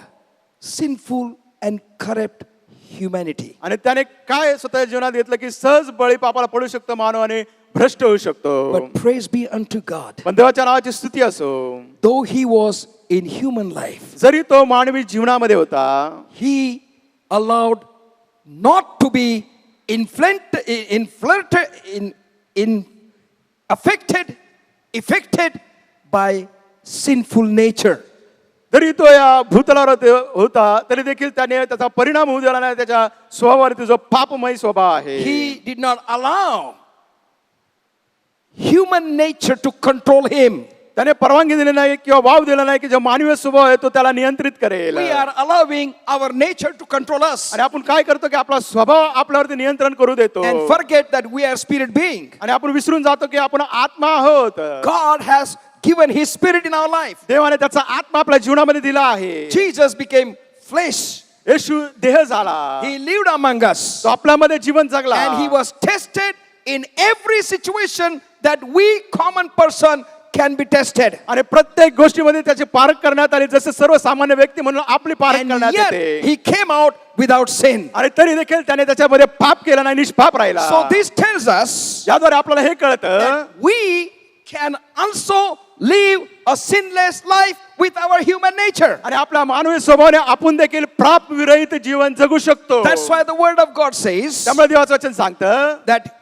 sinful and corrupt humanity. आणि त्याने काय स्वतःच्या जीवनात घेतलं की सहज बळी पापाला पडू शकतो मानव आणि भ्रष्ट होऊ शकतो. But praise be unto God, पण देवाच्या नावाची स्तुती असो, though he was in human life, जरी तो मानवी जीवनामध्ये होता, he allowed not to be affected by sinful nature. जरी तो या भूतलावर होता तरी देखील त्याने त्याचा परिणाम होऊ दिला नाही त्याच्या स्वभावावरती जो पापमय स्वभाव आहे. He did not allow human nature to control him. त्याने परवानगी दिली नाही किंवा वाव दिला नाही की जो मानवीय स्वभाव आहे तो त्याला नियंत्रित करेल. We are allowing our nature to control us आणि आपण काय करतो की आपला स्वभाव आपल्यावरती नियंत्रण करू देतो and forget that we are spirit being. आणि आपण विसरून जातो की आपण आत्मा आहोत. God has given his spirit in our life. देवाने त्याचा आत्मा आपल्या जीवनामध्ये दिला आहे. Jesus became flesh येशू देह झाला, He lived among us. तो आपल्यामध्ये जीवन जगला, And he was tested in every situation that we common person can be tested. आणि प्रत्येक गोष्टीमध्ये त्याची पारख करण्यात आली, जसे सर्वसामान्य व्यक्ती म्हणून आपली पारख And करण्यात yet येते. he came out without sin. आणि तरी देखील त्याने त्याच्यामध्ये पाप केला नाही, निष्पाप राहिला. So this tells us याद्वारे आपल्याला हे कळतं that we can also live a sinless life with our human nature. आणि आपल्या मानवी स्वभावाने आपण देखील पाप विरहित जीवन जगू शकतो. That's why the word of God says त्यामुळे देवाचं वचन सांगतं, that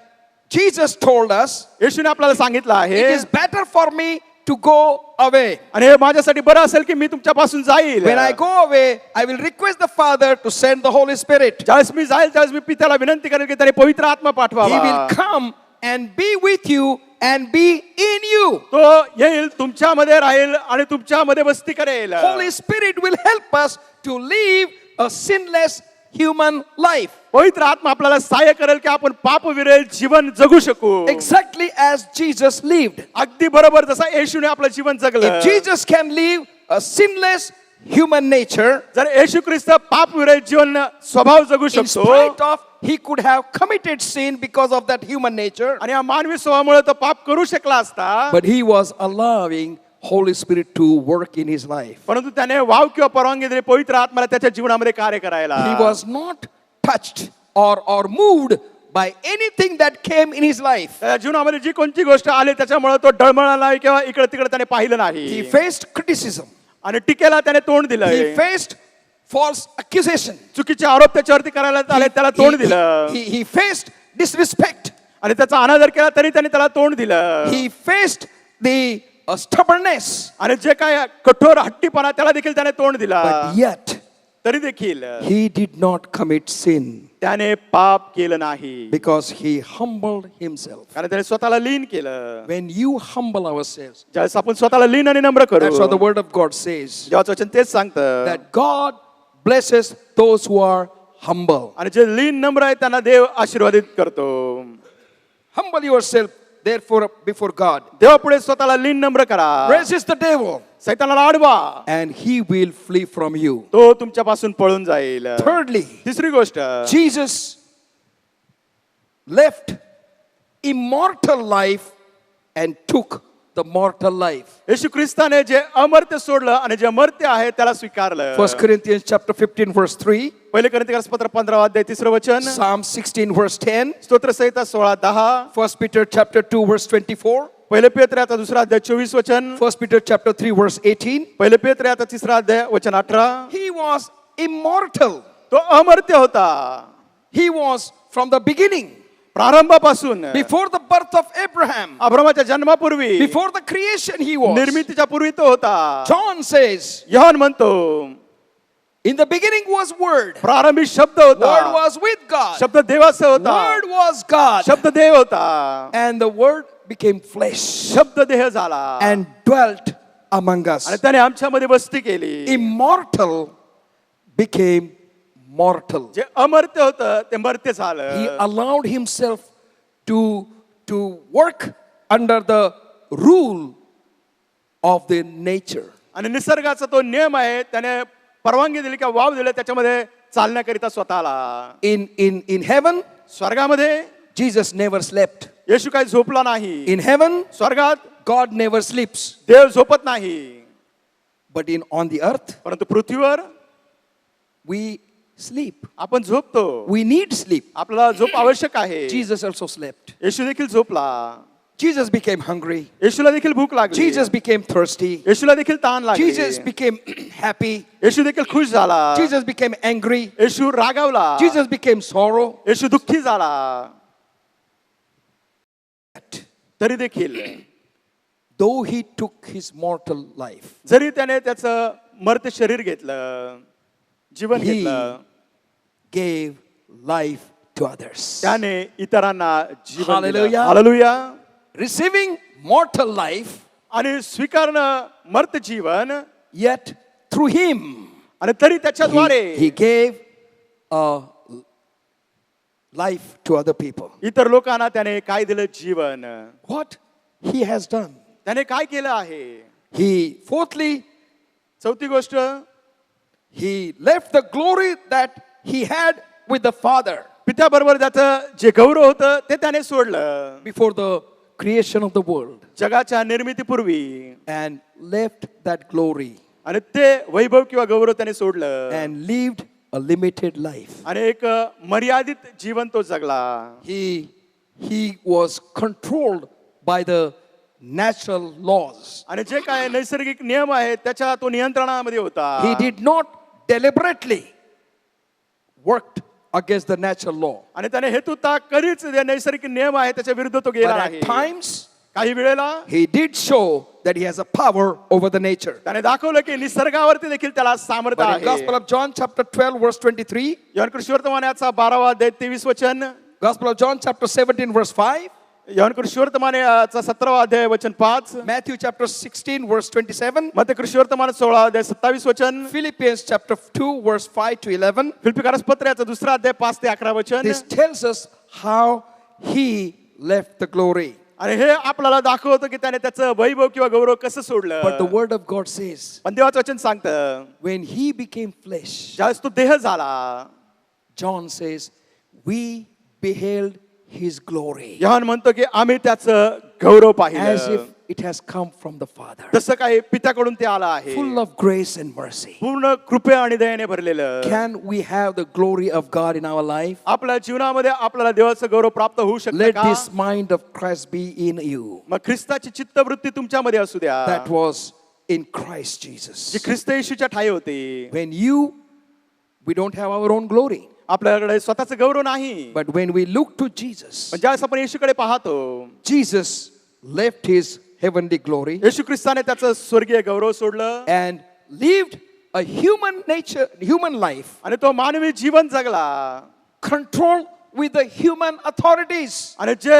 Jesus told us, येशूने आपल्याला सांगितलं it आहे, is better for me to go away. आणि हे माझ्यासाठी बरं असेल की मी तुमच्यापासून जाईल. When I go away, I will request the Father to send the Holy Spirit. ज्यावेळेस मी जाईल त्यावेळेस मी पित्याला विनंती करेल की त्याने पवित्र आत्मा He पाठवावा. will come and be with you and be in you. तो येईल, तुमच्यामध्ये राहील आणि तुमच्यामध्ये वस्ती करेल. Holy Spirit will help us to live a sinless human life. पवित्र आत्मा आपल्याला सहाय्य करेल की आपण पाप विरहित जीवन जगू शकू. Exactly as Jesus lived. अगदी बरोबर जसा येशूने आपलं जीवन जगलं. If Jesus can live a sinless human nature, जर येशू ख्रिस्त पाप विरहित जीवन स्वभाव जगू in शकतो, spite of he could have committed sin because of that human nature, आणि या मानवी स्वभावामुळे तो पाप करू शकला असता, but he was allowing Holy Spirit to work in his life. परंतु त्याने वाव किंवा परवानगी दिली पवित्र आत्म्याला त्याच्या जीवनामध्ये कार्य करायला. He was not touched or moved by anything that came in his life. त्याच्या जीवनामध्ये जी कोणती गोष्ट आली त्याच्यामुळे तो डळमळला नाही किंवा इकडे तिकडे त्याने पाहिलं नाही. He faced criticism. आणि टीकेला त्याने तोंड दिलं. He faced false accusation. चुकीचे आरोप त्याच्यावरती करायला आले, त्याला तोंड दिलं. He faced disrespect. आणि त्याचा अनादर केला तरी त्याने त्याला तोंड दिलं. He faced the stubbornness. आणि जे काय कठोर हट्टीपणा त्याला देखील त्याने तोंड दिला. But yet तरी देखील he did not commit sin त्याने पाप केलं नाही, because he humbled himself. कारण त्याने स्वतःला लीन केलं. When you humble ourselves, ज्यावेळेस आपण स्वतःला लीन आणि नम्र करू, that's what the word of God says, देवाचं वचन तेच सांगतं, that God blesses those who are humble. आणि जे लीन नम्र आहे त्यांना देव आशीर्वादित करतो. Humble yourself therefore before God. देवापुढे स्वतःला लीन नम्र करा, Resist the devil सैतानाला अडवा, and he will flee from you. तो तुमच्यापासून पळून जाईल. Thirdly, तिसरी गोष्ट, Jesus left immortal life and took the mortal life. येशू ख्रिस्ताने जे अमर्त्य सोडलं आणि जे मर्त्य आहे त्याला स्वीकारलं. 1 Corinthians chapter 15 verse 3, पहिले कोरिन्थीय पत्र 15 अध्याय 3 वचन, Psalm 16 verse 10, स्तोत्र संहिता 16:10, 1 Peter chapter 2 verse 24, पहिले पेत्र्याचा 2 अध्याय 24 वचन, 1 Peter chapter 3 verse 18. पहिले पेत्र्याचा 3 अध्याय वचन 18. He was immortal. तो अमर्त्य होता He was from the beginning, प्रारंभापासून. before the birth of Abraham, अब्रामाच्या जन्मापूर्वी, before the creation he was. निर्मितीच्या पूर्वी तो होता. John says, योहान म्हणतो, in the beginning was word. प्रारंभी शब्द Word होता, was with God. शब्द देवाचा होता, Word was God. शब्द देव होता, And the word became flesh शब्द देह झाला and dwelt among us. आणि त्याने आमच्यामध्ये वस्ती केली. Immortal became mortal. जे अमर्त्य होतं ते मर्त्य He झालं. allowed himself to work under the rule of the nature. आणि निसर्गाचा तो नियम आहे, त्याने परवानगी दिली किंवा वाव दिले त्याच्यामध्ये चालण्याकरिता स्वतःला. In heaven, स्वर्गामध्ये Jesus never slept. येशू काही झोपला नाही. In heaven, स्वर्गात God never sleeps. देव झोपत नाही. But on the earth, परंतु पृथ्वीवर we sleep. आपण झोपतो. We need sleep. आपल्याला झोप आवश्यक आहे. Jesus also slept. येशू देखील झोपला. Jesus became hungry. येशूला देखील भूक लागली. Jesus became thirsty. येशूला देखील ताण लागली. Jesus became happy. येशू देखील खुश झाला. Jesus became angry. येशू रागावला. Jesus became sorrow. येशू दुःखी झाला. तरी देखील Though he took his mortal life, जरी त्याने त्याचं मर्त्य शरीर घेतलं, जीवन he घेतलं, gave life to others. त्याने इतरांना जीवन दिलं. Hallelujah. Hallelujah. Receiving mortal life, आणि स्वीकारणं मर्त्य जीवन, yet through him, आणि तरी त्याच्याद्वारे he gave life to other people. इतर लोकांना त्याने काय दिलं? जीवन. What he has done. त्याने काय केलं आहे? Fourthly, चौथी गोष्ट, He left the glory that he had with the Father पित्याबरोबर त्याचं जे गौरव होतं ते त्याने सोडलं before the creation of the world जगाच्या निर्मितीपूर्वी and left that glory आणि ते वैभव किंवा गौरव त्याने सोडलं and lived a limited life. आणि एक मर्यादित जीवन तो जगला. He was controlled by the natural laws. आणि जे काय नैसर्गिक नियम आहेत त्याच्या तो नियंत्रणामध्ये होता. He did not deliberately worked against the natural law. आणि त्याने हेतुता कधीच जे नैसर्गिक नियम आहे त्याच्या विरुद्ध तो गेला But नाही. at times काही वेळेला he did show that he has a power over the nature. त्याने दाखवलं की निसर्गावरती देखील त्याला सामर्थ्य But in Gospel आहे. of John chapter 12 verse 23, Yohan कृष्णवर्तमानाचा 12वा अध्याय 23 वचन, Gospel of John chapter 17 verse 5, Yohan कृष्णवर्तमानाचा 17वा अध्याय वचन 5, Matthew chapter 16 verse 27, मत्ती कृष्णवर्तमान 16 अध्याय 27 वचन, Philippians chapter 2 verse 5 to 11. फिलिप्पिकारास पत्र याचा दुसरा अध्याय 5 ते 11 वचन. This tells us how he left the glory. आणि हे आपल्याला दाखवतं की त्याने त्याचं वैभव किंवा गौरव कसं But the सोडलं. word of God says, पण देवाचं वचन सांगतं when he became flesh, ज्यावेळेस तो देह झाला, John says, we beheld his glory Yohan म्हणतो की आम्ही त्याचं गौरव as पाहिलं if it has come from the Father, तसं काही पित्याकडून ते आलं आहे. full of grace and mercy. पूर्ण कृपे आणि दयेने भरलेलं. Can we have the glory of God in our life? आपल्या जीवनामध्ये आपल्याला देवाचं गौरव प्राप्त होऊ शकतं Let का? this mind of Christ be in you मग ख्रिस्ताची चित्तवृत्ती तुमच्यामध्ये असू द्या, that was in Christ Jesus. जी ख्रिस्त येशूच्या ठाई होती. When we don't have our own glory, आपल्याकडे स्वतःचं गौरव नाही, but when we look to Jesus, पण ज्यावेळेस आपण येशूकडे पाहतो, Jesus left his heavenly glory येशू ख्रिस्ताने त्याचं स्वर्गीय गौरव सोडलं and lived a human life, आणि तो मानवी जीवन जगला. controlled with the human authorities. आणि जे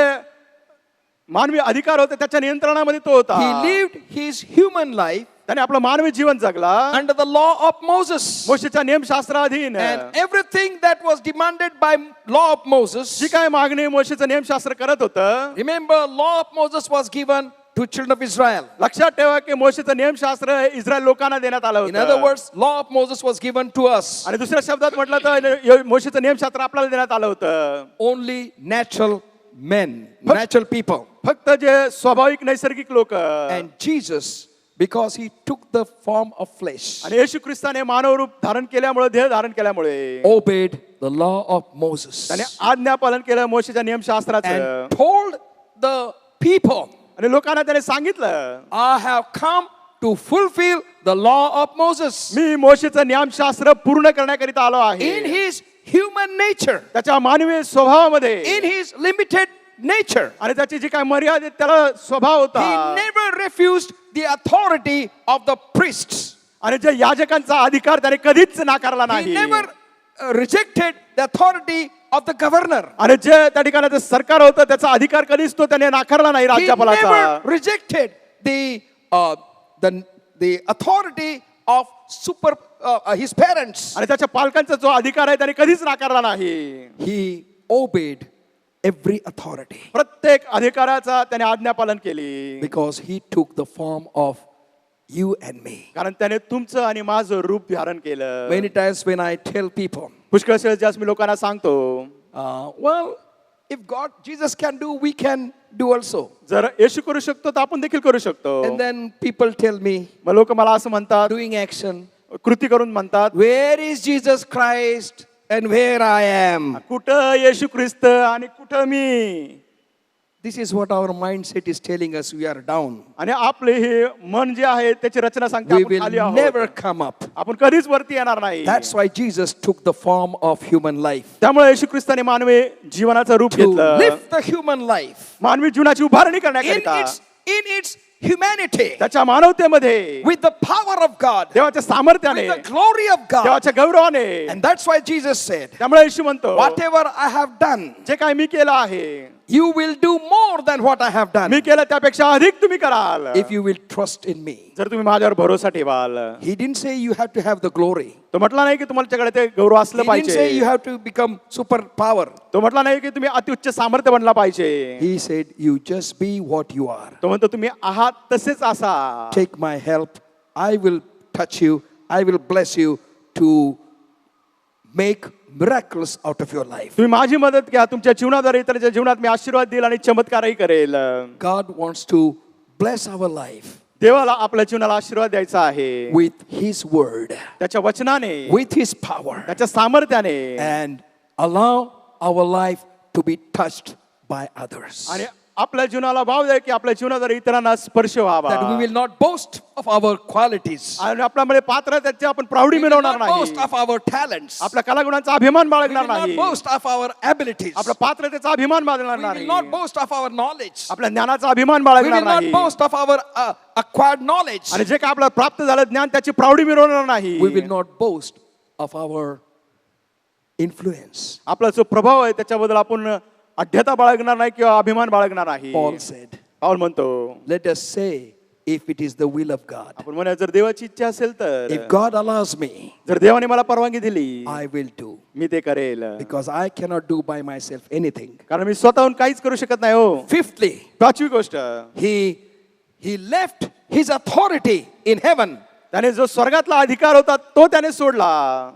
मानवी अधिकार होते त्याच्या नियंत्रणामध्ये तो होता. He lived his human life त्याने आपलं मानवी जीवन जगला under the law of Moses. मोशेच्या नियमशास्त्राधीन. And everything that was demanded by law of Moses. जी काय मागणी मोशेचं नियमशास्त्र करत होतं, Remember, law of Moses was given to children of Israel. लक्षात ठेवा की मोशेचं नियमशास्त्र इस्रायल लोकांना देण्यात आलं In other होतं. words, law of Moses was given to us. आणि दुसऱ्या शब्दात म्हटलं तर मोशेचं नियमशास्त्र आपल्याला देण्यात आलं होतं. Only natural men, natural people. फक्त जे स्वाभाविक नैसर्गिक लोक. And Jesus, because he took the form of flesh, आणि येशू ख्रिस्ताने मानव रूप धारण केल्यामुळे, देह धारण केल्यामुळे obeyed the law of Moses त्याने आज्ञा पालन केलं मोशेच्या नियमशास्त्राचं. and told the people, आणि लोकांना त्याने सांगितलं, I have come to fulfill the law of Moses. मी मोशेचं नियमशास्त्र पूर्ण करण्याकरिता आलो In आहे. his human nature, त्याच्या मानवी स्वभावामध्ये in his limited nature, आणि त्याची जी काय मर्यादित त्याला स्वभाव he होता, never refused the authority of the priests. आणि जे याजकांचा अधिकार त्याने कधीच नाकारला He नाही. never rejected the authority of the governor. आणि जे त्या ठिकाणाचं सरकार होतं त्याचा अधिकार कधीच तो त्याने नाकारला नाही He राज्यपालाचा. never rejected the authority of his parents. आणि त्याच्या पालकांचा जो अधिकार आहे त्याने कधीच नाकारला नाही. He obeyed every authority प्रत्येक अधिकाराचा त्याने आज्ञापालन केली, because he took the form of you and me. कारण त्याने तुमचं आणि माझं रूप धारण केलं. Many times when I tell people, पुष्कळ वेळेस ज्यास मी लोकांना सांगतो, well, if Jesus can do, we can do also. जर येशू करू शकतो तर आपण देखील करू शकतो. And then people tell me, मग लोक मला असं म्हणतात, doing action, कृती करून म्हणतात, where is Jesus Christ and where I am? कुठं येशू ख्रिस्त आणि कुठं मी. This is what our mindset is telling us. We are down. आणि आपले हे मन जे आहे त्याची रचना सांगते We आपण will खाली आहोत. never come up. आपण कधीच वरती येणार नाही. That's why Jesus took the form of human life. त्यामुळे येशू ख्रिस्ताने मानवी जीवनाचं रूप To घेतलं. live the human life मानवी जीवनाची उभारणी in करण्याकरिता its humanity त्याच्या मानवतेमध्ये with the power of God, देवाच्या सामर्थ्याने, with the glory of God. देवाच्या गौरवाने. And that's why Jesus said, त्यामुळे येशू म्हणतो, whatever I have done, जे काय मी केलं आहे, you will do more than what I have done मी केलं त्यापेक्षा अधिक तुम्ही कराल, if you will trust in me. जर तुम्ही माझ्यावर भरोसा ठेवाल. He didn't say you have to have the glory. तो म्हटला नाही की तुमच्याकडे ते गौरव असलं He didn't say you पाहिजे. have to become super power. तो म्हटला नाही की तुम्ही अतिउच्च सामर्थ्य बनला पाहिजे. He said, you just be what you are. तो म्हणतो तुम्ही आहात तसेच असा. Take my help. I will touch you. I will bless you to make miracles out of your life. तुम्ही माझी मदत घ्या, तुमच्या जीवनाद्वारे इतरांच्या जीवनात मी आशीर्वाद देईल आणि चमत्कारही करेल. God wants to bless our life देवाला आपल्या जीवनाला आशीर्वाद द्यायचा आहे with His word, त्याच्या वचनाने, with His power, त्याच्या सामर्थ्याने, and allow our life to be touched by others. आणि आपल्या जीवनाला भाव द्या की आपल्या जीवनाद्वारे इतरांना स्पर्श व्हावा. That we will not boast of our qualities. आणि आपल्यामुळे पात्र त्याची आपण प्रौढी We will मिळवणार not boast नाही. of our talents. आपल्या कलागुणांचा अभिमान We बाळगणार will not नाही. boast of our abilities. आपल्या पात्रतेचा अभिमान बाळगणार We will नाही. not boast of our knowledge. आपल्या ज्ञानाचा अभिमान We बाळगणार will not नाही. boast of our acquired knowledge. आणि जे काय आपल्याला प्राप्त झालं ज्ञान त्याची प्रौढी मिळवणार नाही. We will not boast of our influence. आपला जो प्रभाव आहे त्याच्याबद्दल आपण अड्यता बाळगणार नाही किंवा अभिमान बाळगणार नाही. Paul said, पाऊल म्हणतो, let us say if it is the will of God. आपण म्हणूया जर देवाची इच्छा असेल तर, If God allows me, जर देवाने मला परवानगी दिली I will do. मी ते करेल. Because I cannot do by myself anything. कारण मी स्वतःहून काहीच करू शकत नाही हो. Fifthly, पाचवी गोष्ट, he left his authority in heaven. त्याने जो स्वर्गातला अधिकार होता तो त्याने सोडला.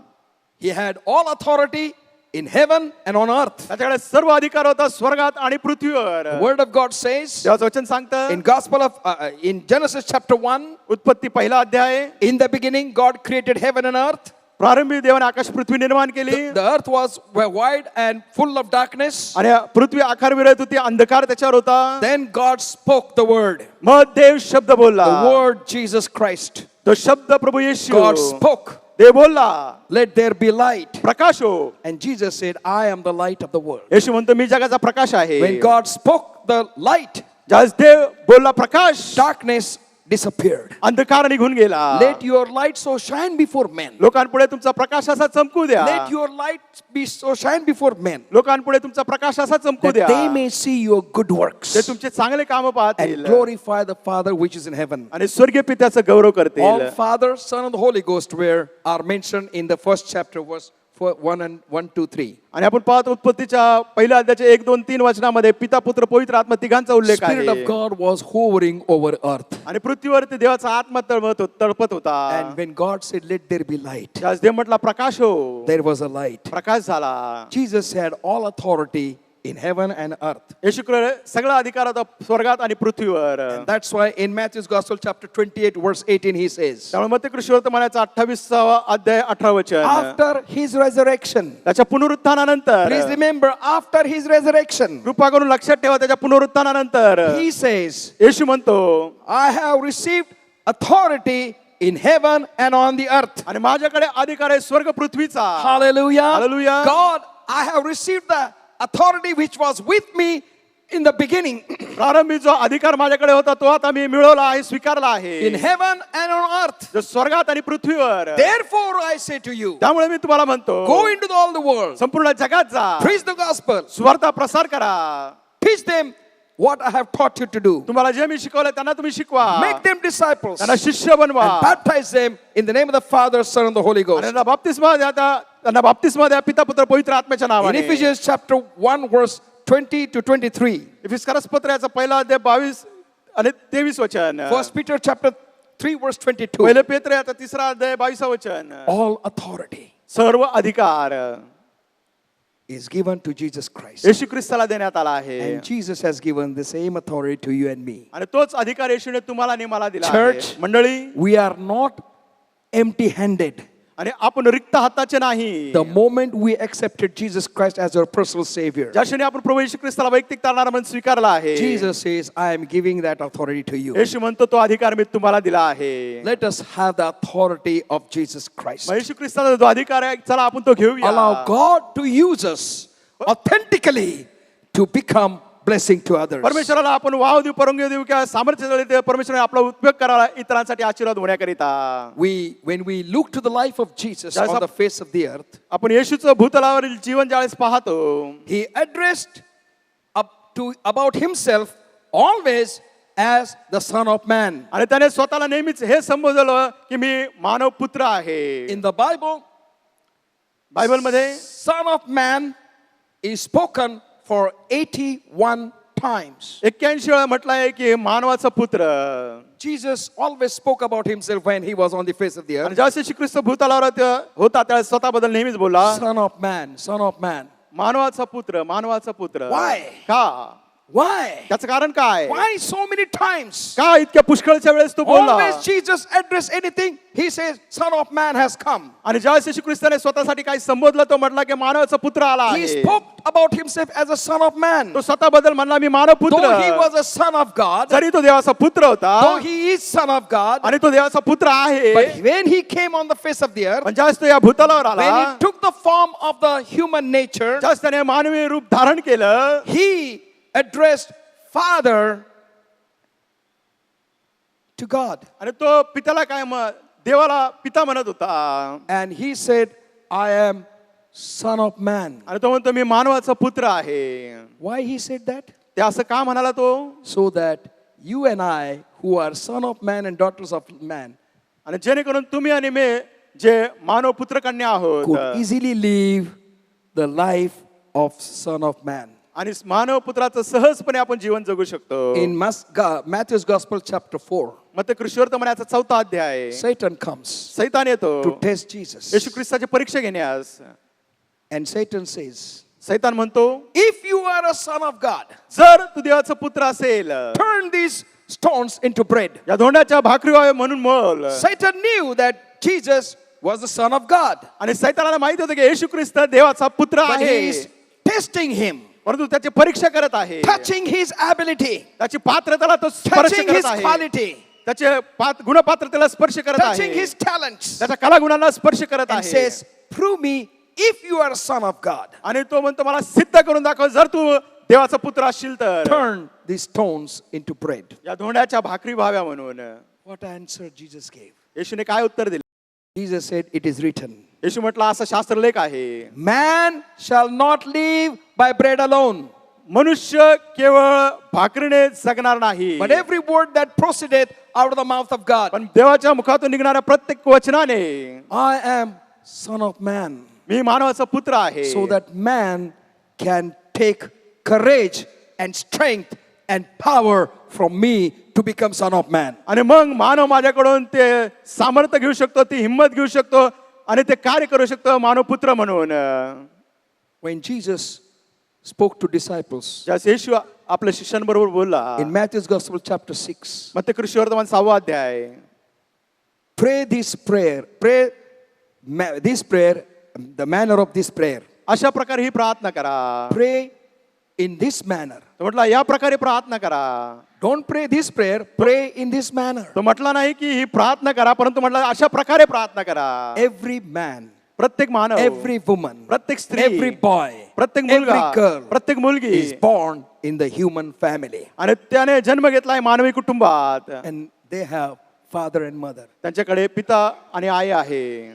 He had all authority in heaven and on earth. त्याच्याकडे सर्व अधिकार होता स्वर्गात आणि पृथ्वीवर. The word of God says देवाचं वचन सांगतं in Gospel of in Genesis chapter 1, उत्पत्ती पहिला अध्याय, in the beginning God created heaven and earth. प्रारंभी देवाने आकाश पृथ्वी निर्माण केली The earth was wide and full of darkness. आणि पृथ्वी आकार विरहित होती, अंधकार त्याच्यावर होता. Then God spoke the word. मग देव शब्द बोलला. The word Jesus Christ. तो शब्द प्रभू येशू, God spoke. देव बोलला, Let there be light. प्रकाश हो. And Jesus said, I am the light of the world. येशू म्हणतो मी जगाचा प्रकाश आहे. When God spoke the light, ज्यावेळेस देव बोलला प्रकाश, darkness disappeared. अंधकार निघून गेला. Let your light so shine before men. लोकांपुढे तुमचा प्रकाश असा चमकू द्या. Let your light be so shine before men. लोकांपुढे तुमचा प्रकाश असा चमकू That द्या. they may see your good works ते तुमचे चांगले काम पाहतील and glorify the Father which is in heaven. आणि स्वर्गीय पित्याचा गौरव करतील. All Father, Son, and the Holy Ghost are mentioned in the first chapter, verse 1, 2, 3. आणि आपण पाहतो उत्पत्तीच्या पहिल्या अध्यायाच्या 1, 2, 3 वचनामध्ये पिता पुत्र पवित्र आत्मा तिघांचा उल्लेख Spirit of आहे. God was hovering over earth. आणि पृथ्वीवरती देवाचा आत्मा तळपत होता. And when God said, let there be light, ज्यावेळेस देव म्हटला प्रकाश हो, there was a light. प्रकाश झाला. Jesus had all authority in heaven and earth. येशू ख्रिस्त सगळा अधिकार होता स्वर्गात आणि पृथ्वीवर. And that's why in Matthew's Gospel chapter 28 verse 18 he says, त्यामुळे मत्ती कृष्णवर्तमानाचा 28वा अध्याय 18 वचन, after his resurrection, त्याच्या पुनरुत्थानानंतर, please remember, after his resurrection, कृपा करून लक्षात ठेवा त्याच्या पुनरुत्थानानंतर he says, येशू म्हणतो I have received authority in heaven and on the earth. आणि माझ्याकडे अधिकार आहे स्वर्ग पृथ्वीचा. Hallelujah. Hallelujah. God, I have received the authority which was with me in the beginning प्रारंभी जो अधिकार माझ्याकडे होता तो आता मी मिळवला आहे, स्वीकारला आहे. in heaven and on earth. जो स्वर्गात आणि पृथ्वीवर. Therefore I say to you, त्यामुळे मी तुम्हाला म्हणतो go into all the world, संपूर्ण जगात जा, preach the gospel, सुवार्ता प्रसार करा. teach them what I have taught you to do, तुम्हाला जे मी शिकवलं त्यांना तुम्ही शिकवा. make them disciples, त्यांना शिष्य बनवा. and baptize them in the name of the Father, Son, and the Holy आणि Ghost. त्यांना बाप्तिस्मा द्या, त्यांना बाप्तिस्मा द्या पिता पुत्र पवित्र आत्म्याच्या In नावाने. Ephesians chapter 1 verse 20 to 23, इफिसकरस पत्राचा पहिला अध्याय 22 आणि 23 वचन. 1 Peter chapter 3 verse 22, पहिले पेत्र याचा तिसरा अध्याय 22 वचन. all authority सर्व अधिकार is given to Jesus Christ. येशू ख्रिस्ताला देण्यात आला आहे. And Jesus has given the same authority to you and me. आणि तोच अधिकार येशूने तुम्हाला आणि मला दिला Church, आहे. मंडळी, we are not empty-handed. आणि आपण रिक्त हाताचे नाही. The moment we accepted Jesus Christ as our personal Savior, ज्या क्षणी आपण प्रभू येशू ख्रिस्ताला वैयक्तिक तारणारा म्हणून स्वीकारला आहे, Jesus says, I am giving that authority to you. येशू म्हणतो तो अधिकार मी तुम्हाला दिला आहे. Let us have the authority of Jesus Christ. मग येशू ख्रिस्ताचा जो अधिकार आहे चला आपण तो घेऊया. Allow God to use us authentically to become blessing to others. परमेश्वराला आपण वाव देऊ, परवानगी देऊ किंवा सामर्थ्य देऊ, परमेश्वराने आपला उपयोग करावा इतरांसाठी आशीर्वाद होण्याकरिता. When we look to the life of Jesus on the face of the earth, आपण येशूचं भूतलावरील जीवन ज्यावेळेस पाहतो, he addressed about himself always as the Son of Man. आणि त्याने स्वतःला नेहमीच हे संबोधलं की मी मानव पुत्र आहे. In the Bible, बायबलमध्ये Son of Man is spoken for 81 times. 81 वेळा म्हटलं आहे की मानवाचा पुत्र. Jesus always spoke about himself when he was on the face of the आणि earth. जेव्हा श्री ख्रिस्त भूतलावर होता त्यावेळेस स्वतःबद्दल नेहमीच बोलला, Son of man, son of man. मानवाचा पुत्र, मानवाचा पुत्र. Why? का? Why? त्याचं कारण काय? Why so many times? का इतक्या पुष्कळच्या वेळेस तू बोलला? Always Jesus address anything, he says, Son of man has come. आणि ज्यावेळेस येशू ख्रिस्ताने स्वतःसाठी काही संबोधलं तो म्हटला की मानवाचा पुत्र आला He आहे. spoke about himself as a son of man. तो स्वतःबद्दल म्हणला मी मानव पुत्र. Though he was a son of God, जरी तो देवाचा पुत्र होता though he is son of God, आणि तो देवाचा पुत्र आहे, but when he came on the face of the earth, पण ज्यावेळेस तो या भूतलावर when आला, he took the form of the human nature, ज्यावेळेस त्याने मानवी रूप धारण केलं, he addressed Father to God. आणि तो पित्याला काय देवाला पिता म्हणत होता. And he said, I am son of man. आणि तो म्हणतो मी मानवाचा पुत्र आहे. Why he said that? ते असं का म्हणाला तो? So that you and I, who are son of man and daughters of man, आणि जेणेकरून तुम्ही आणि मी जे मानव पुत्र कन्या आहोत could easily live the life of son of man. आणि मानव पुत्राचं सहजपणे आपण जीवन जगू शकतो. In Matthew's Gospel chapter 4, मग ते कृष्णवर्तमानाचा 4था अध्याय. Satan comes सैतान येतो to test Jesus. येशू ख्रिस्ताची परीक्षा घेण्यास. And Satan says, सैतान म्हणतो, if you are a son of God, जर तू देवाचा पुत्र असेल turn these stones into bread. या धोंड्याच्या भाकरी व्हाव्या म्हणून बोल. Satan knew that Jesus was the son of God, आणि सैतानाला माहिती होतं की येशू ख्रिस्त देवाचा पुत्र but he आहे, is testing him, परंतु त्याची परीक्षा करत आहे. touching his ability, त्याची पात्रतेला तो स्पर्श touching करत his आहे. quality, त्याचे गुणपात्रतेला स्पर्श करत touching आहे. his talents, त्याच्या कलागुणांना स्पर्श करत and आहे. says, prove me if you are a son of God. आणि तो म्हणतो मला सिद्ध करून दाखव जर तू देवाचा पुत्र असशील तर Turn these stones into bread. या धोंड्याच्या भाकरी व्हाव्या म्हणून. What answer Jesus gave? येशूने काय उत्तर दिले? Jesus said, it is written, येशू म्हटला असा शास्त्रलेख आहे, man shall not live by bread alone, मनुष्य केवळ भाकरीने जगणार नाही, but every word that proceedeth out of the mouth of God. पण देवाच्या मुखातून निघणाऱ्या प्रत्येक वचनाने I am son of man, मी मानवाचा पुत्र आहे. so that man can take courage and strength and power from me to become son of man. आणि मग मानव माझ्याकडून ते सामर्थ्य घेऊ शकतो, ती हिंमत घेऊ शकतो आणि ते कार्य करू शकतो मानव पुत्र म्हणून. When Jesus spoke to disciples ज्यास येशू आपल्या शिष्यांबरोबर बोलला in Matthew's Gospel chapter 6, मग ते कृष्णवर्तमान 6वा अध्याय, pray this prayer, the manner of this prayer. अशा प्रकारे ही प्रार्थना करा. Pray in this manner. तो म्हटला या प्रकारे प्रार्थना करा. Don't pray this prayer, pray in this manner. तो म्हटला नाही की ही प्रार्थना करा, परंतु म्हटला अशा प्रकारे प्रार्थना करा. Every man, प्रत्येक मानव, every woman, प्रत्येक स्त्री, every boy, प्रत्येक every मुलगा, girl प्रत्येक मुलगी is born in the human family. आणि त्याने जन्म घेतलाय मानवी कुटुंबात. And they have father and mother. त्यांच्याकडे पिता आणि आई आहे.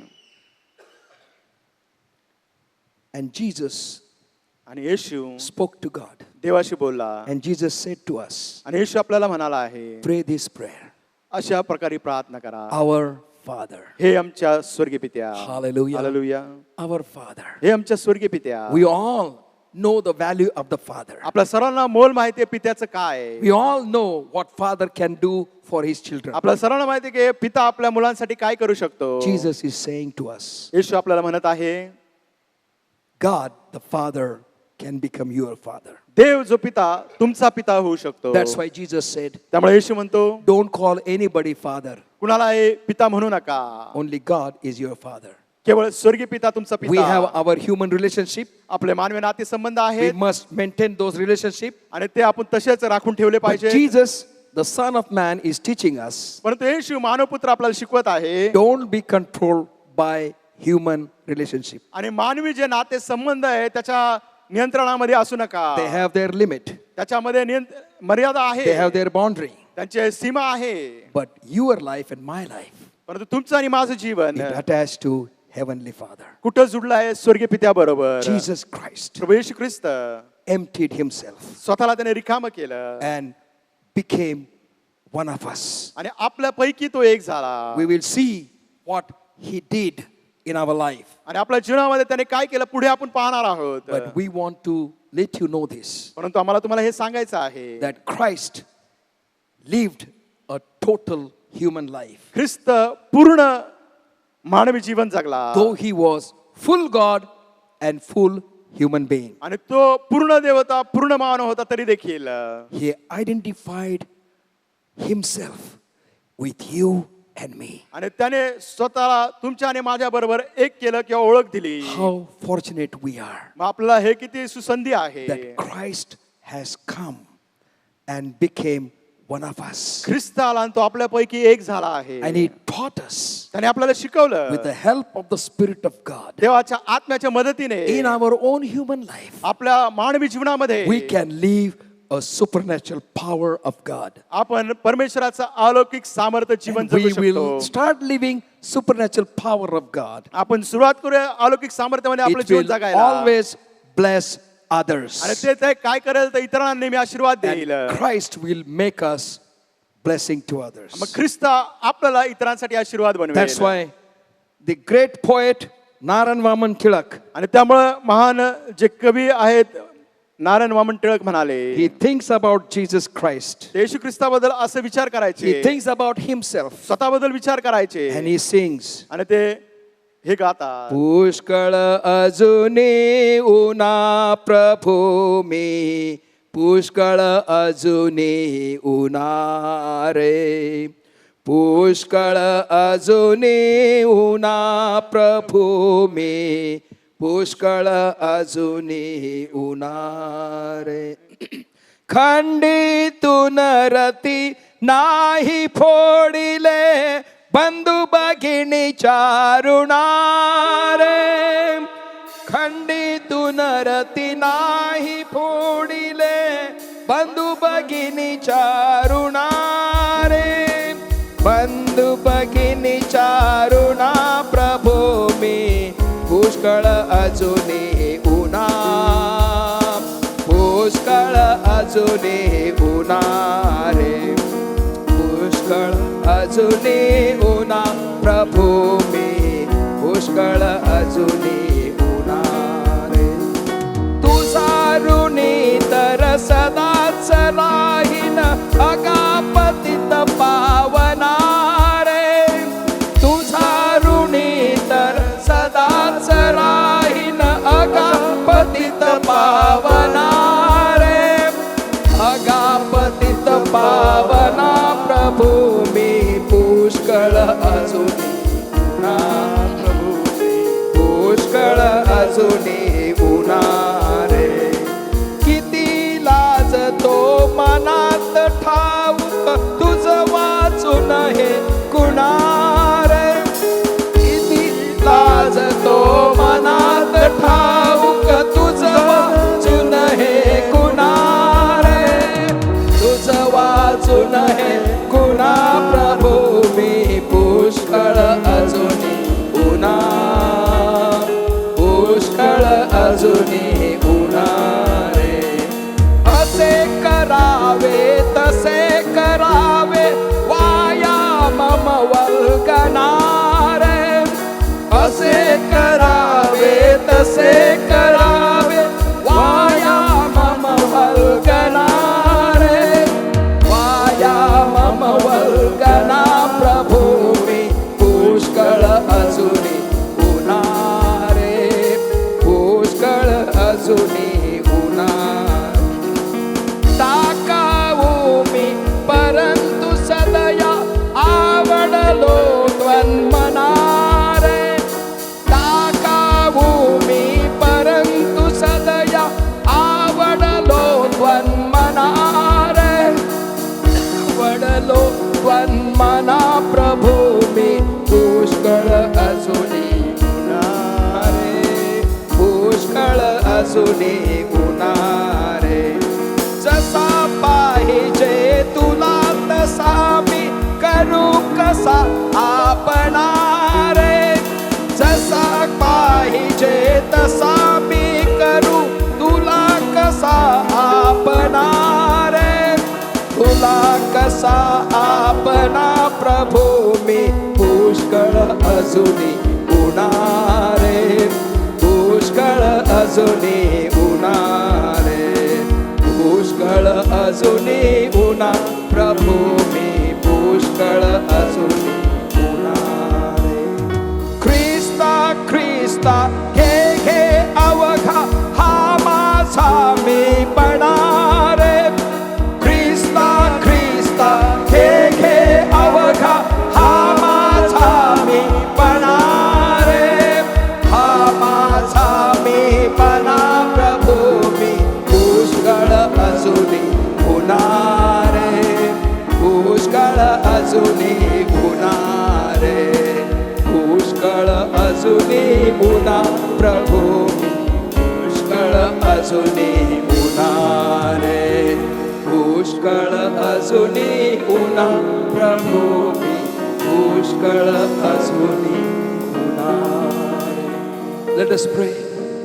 And Jesus आणि येशू spoke to God. देवाशी बोलला And Jesus said to us, आणि येशू आपल्याला म्हणाला आहे pray this prayer. अशा प्रकारे प्रार्थना करा. Our Father. हे आमच्या स्वर्गीय पित्या. Hallelujah. हालेलुया. Our Father. हे आमच्या स्वर्गीय पित्या. We all know the value of the Father. आपल्या सर्वांना मोल माहिती आहे पित्याचं काय. We all know what Father can do for his children. आपल्या सर्वांना माहिती आहे की पिता आपल्या मुलांसाठी काय करू शकतो. Jesus is saying to us, येशू आपल्याला म्हणत आहे God, the Father, can become your Father. देव जो पिता तुमचा पिता होऊ शकतो. That's why Jesus said, त्यामुळे येशू म्हणतो don't call anybody Father. कुणाला हे पिता म्हणू नका. Only God is your Father. केवळ स्वर्गीय पिता तुमचा We have पिता. our human relationship. आपले मानवी नाते संबंध We आहेत must maintain those relationships. आणि ते आपण तसेच राखून ठेवले But पाहिजे. Jesus, the Son of Man, is teaching us, परंतु येशू मानवपुत्र आपल्याला शिकवत आहे don't be controlled by human relationship. आणि मानवी जे नाते संबंध आहे त्याच्या नियंत्रणामध्ये असू नका. They have their limit. त्याच्यामध्ये मर्यादा They आहे, have their boundary. त्यांची सीमा आहे. But your life and my life, परंतु तुमचं आणि माझं जीवन it attached to Heavenly Father. कुठं जुडलं आहे स्वर्गीय पित्याबरोबर. Jesus Christ प्रभू येशू ख्रिस्त emptied himself स्वतःला त्याने रिकामं केलं and became one of us. आणि आपल्यापैकी तो एक झाला. We will see what he did in our life. आणि आपल्या जीवनामध्ये त्याने काय केलं पुढे आपण पाहणार आहोत. But we want to let you know this, परंतु आम्हाला तुम्हाला हे सांगायचं आहे that Christ lived a total human life. ख्रिस्त पूर्ण मानवी जीवन जगला Though he was full God and full human being. आणि तो पूर्ण देवता पूर्ण मानव होता तरी देखील He identified himself with you and me. आणि त्याने स्वतःला तुमच्या आणि माझ्या बरोबर एक केलं किंवा ओळख दिली. How fortunate we are मग आपल्याला हे किती सुसंधी आहे that Christ has come and became one of us. ख्रिस्त आला आणि तो आपल्यापैकी एक झाला आहे. And he taught us त्याने आपल्याला शिकवलं with the help of the Spirit of God. देवाच्या आत्म्याच्या मदतीने In our own human life, आपल्या मानवी जीवनामध्ये we can live a supernatural power of God. आपण परमेश्वराचं अलौकिक सामर्थ्य जीवन And जगू we will शकतो. start living supernatural power of God. आपण सुरुवात करूया अलौकिक सामर्थ्यामध्ये आपलं It जीवन will जगायला. always bless others. आणि ते काय करेल तर इतरांना नेहमी आशीर्वाद देईल. And Christ will make us blessing to others. मग ख्रिस्त आपल्याला इतरांसाठी आशीर्वाद बनवेल. That's why the great poet Naran Vaman Tilak, आणि त्यामुळे महान जे कवी आहेत नारायण वामन टिळक म्हणाले he thinks about Jesus Christ. ते येशू ख्रिस्ताबद्दल असं विचार He करायचे, thinks about himself. स्वतःबद्दल विचार करायचे And he sings, आणि ते हे गातात. पुष्कळ अजूनी उना प्रभू मी, पुष्कळ अजूनी उना रे, पुष्कळ अजूनी उना प्रभू मी, पुष्कळ अजूनी उना रे. खंडितून रती नाही फोडिले, बंधू भगिनी चारुणा रे. खंडितून रती नाही फोडिले, बंधू भगिनी चारुणा रे. बंधू भगिनी चारुणा प्रभू मी, पुष्कळ अजूनी उना, पुष्कळ अजूनी उना रे, पुष्कळ अजूनी उना प्रभू मी, पुष्कळ अजूनी उना रे. तुझा ऋणी तर सदाच राहीन, अगापतित पावना रे. तुझा ऋणी तर सदाच राहीन, अगापतित पावना रे. अगापतित पावना प्रभू मी, पुष्कळ अजूनी उना प्रभू मी, पुष्कळ अजूनी उना रे. किती लाजतो मनात ठाऊक, तुझ वाचून हे कुणा रे. किती लाजतो मनात ठाऊक, तुझ वाचून हे कुणा रे. तुझ वाचून हे कुणा प्रभू मी, पुष्कळ अजूनी उना, पुष्कळ अजूनी उना रे. असे करावे तसे करावे, वाया मम वल्गना रे. असे करावे तसे करावे, वाया मम वल्गना रे. वाया मम वल्गना प्रभू मी, पुष्कळ अजूनी उना रे, पुष्कळ अजूनी उना. टाकावू मी परंतु सदया, आवडलो त्वन्मना रे. टाकावू मी परंतु सदया, आवडलो त्वन्मना रे. आवडलो त्वन्मना प्रभू मी, पुष्कळ अजूनी उना रे, पुष्कळ अजूनी उना रे. जसा पाहिजे तुला तसा मी करू कसा आपणा रे. जसा पाहिजे तसा मी करू तुला कसा आपणा रे. तुला कसा आपणा प्रभू मी, पुष्कळ अजूनी उना रे, पुष्कळ अजूनी उना रे. पुष्कळ अजूनी उन्हा प्रभू मी पुष्कळ अजूनी उन्हाळे. Let us pray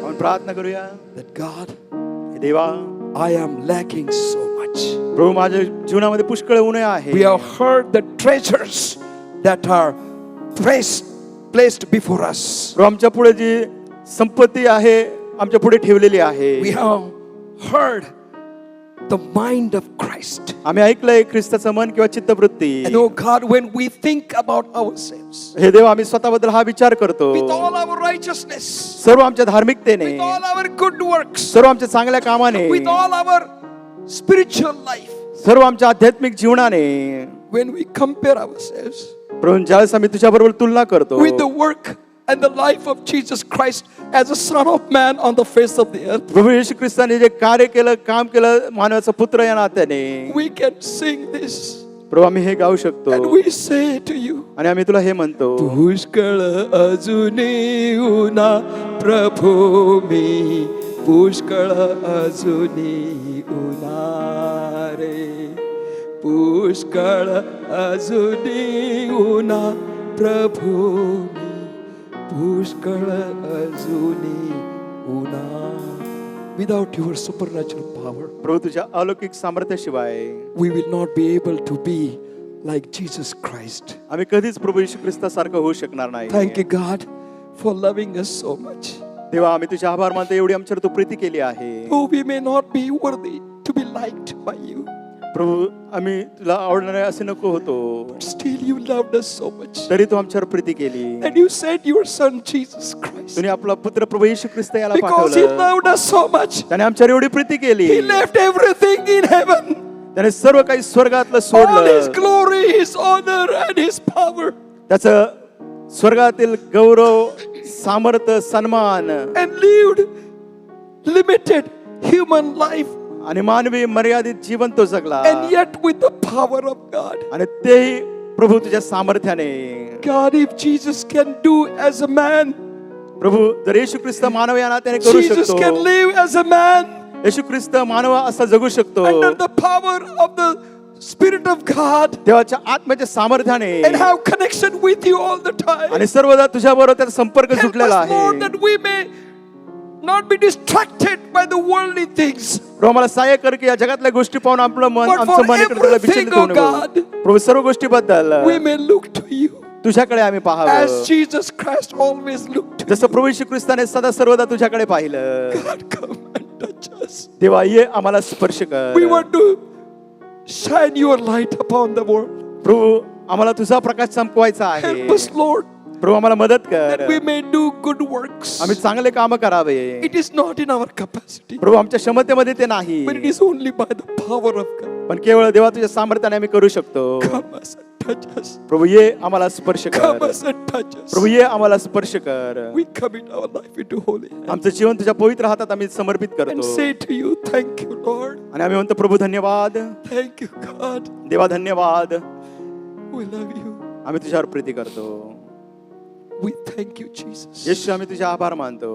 आपण प्रार्थना करूया. that God, हे देवा, I am lacking so much. प्रभू माझ्या जीवनामध्ये पुष्कळ उणे आहे. We have heard the treasures that are placed before us. प्रभू आमच्या पुढे जी संपत्ती आहे आमच्या पुढे ठेवलेली आहे. We have heard the mind of Christ. आम्ही ऐकलंय ख्रिस्ताचं मन किंवा चित्तवृत्ती. And oh God, when we think about ourselves, हे देव, आम्ही स्वतःबद्दल हा विचार करतो. with all our righteousness, सर्व आमच्या धार्मिकतेने, with all our good works, सर्व आमच्या चांगल्या कामाने, with all our spiritual life, सर्व आमच्या आध्यात्मिक जीवनाने, when we compare ourselves प्रभू ज्यावेळेस आम्ही तुझ्या बरोबर तुलना करतो with the work and the life of Jesus Christ as a son of man on the face of the earth, प्रभू येशू ख्रिस्ताने जे कार्य केलं, काम केलं मानवाचा पुत्र या नात्याने, we can sing this प्रभू आम्ही हे गाऊ शकतो. and we say to you, आणि आम्ही तुला हे म्हणतो, पुष्कळ अजूनी उन्हा प्रभू मी पुष्कळ अजूनी उन्हा रे. पुष्कळ अजूनी उन्हा प्रभू मी पुष्कळ अजूनी उन्हा. Without your supernatural power, प्रभू तुझ्या अलौकिक सामर्थ्याशिवाय we will not be able to be like Jesus Christ. आम्ही कधीच प्रभू येशू ख्रिस्तासारखं होऊ शकणार नाही. Thank you, God, for loving us so much. देवा, आम्ही तुझे आभार मानतो, एवढी आमच्यावर तू प्रीती केली आहे. Though we may not be worthy to be liked by you, प्रभू आम्ही तुला आवडणारे असे नको होतो, still you loved us so much. तरी तू आमच्यावर प्रीती केली. And you sent your son Jesus Christ. तुम्ही आपला पुत्र प्रभू येशू ख्रिस्त याला Because he पाठवलं. loved us so much, त्याने आमच्यावर एवढी प्रीती केली. he left everything in heaven. त्याने सर्व काही स्वर्गातलं All his सोडलं. glory, his honor and his power, त्याचं स्वर्गातील गौरव, सामर्थ्य, सन्मान and lived limited human life, आणि मानवी मर्यादित जीवन तो जगला. and yet with the power of God. आणि तेही प्रभू तुझ्या सामर्थ्याने. God, if Jesus can do as a man, प्रभू जर येशू ख्रिस्त मानव या नात्याने करू Jesus can शकतो, live as a man येशू ख्रिस्त मानव असा जगू शकतो, under the power of the Spirit of God, देवाच्या आत्म्याच्या सामर्थ्याने, and have connection with you all the time. आणि सर्वदा तुझ्या बरोबर त्याचा संपर्क Help सुटलेला us, Lord, आहे. that we may not be distracted by the worldly things, प्रभू मला सहाय्य कर की या जगातल्या गोष्टी पाहून आपलं मन, but आमचं for मन इकडे तुला everything, विचलित oh होऊ नये. God, प्रभू सर्व गोष्टीबद्दल we may look to you तुझ्याकडे आम्ही पाहावं, as Jesus Christ always looked to जसं प्रभू येशू ख्रिस्ताने सदा सर्वदा तुझ्याकडे पाहिलं. you. God, come and touch us. देवा, ये आम्हाला स्पर्श कर. We want to shine your light upon the world. प्रभू आम्हाला तुझा प्रकाश चमकवायचा आहे. Help us, Lord, प्रभू आम्हाला मदत कर. that we may do good works. आम्ही चांगले काम करावे. It is not in our capacity, प्रभू आमच्या क्षमतेमध्ये ते नाही, but it is only by the power of God. पण केवळ देवा तुझ्या सामर्थ्याने आम्ही करू शकतो. Come us and touch us. प्रभू ये आम्हाला स्पर्श Come कर. us and touch us. प्रभू ये आम्हाला स्पर्श कर. We commit our life into holy hands आमचं जीवन तुझ्या पवित्र हातात आम्ही समर्पित and करतो. say to you, thank you, Lord. आणि आम्ही म्हणतो प्रभू धन्यवाद, Thank you, God. देवा धन्यवाद. We love you. आम्ही तुझ्यावर प्रीती करतो. We thank you, Jesus. येशू, आम्ही तुझे आभार मानतो.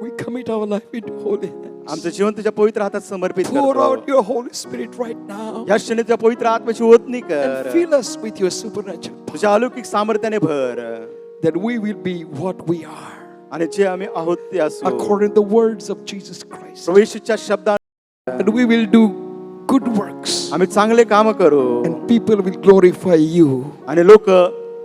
We commit our life into holy hands. आमचं जीवन तुझ्या पवित्र हातात समर्पित Pour out करतो. your Holy Spirit right now या क्षणी तुझ्या पवित्र आत्म्याची ओतणी and कर. fill us with your supernatural power, तुझ्या अलौकिक सामर्थ्याने भर, that we will be what we are आणि जे आम्ही आहोत ते असू. according to the words of Jesus Christ. प्रभू येशूच्या शब्दात And we will do good works आम्ही चांगले काम करू and people will glorify you. आणि लोक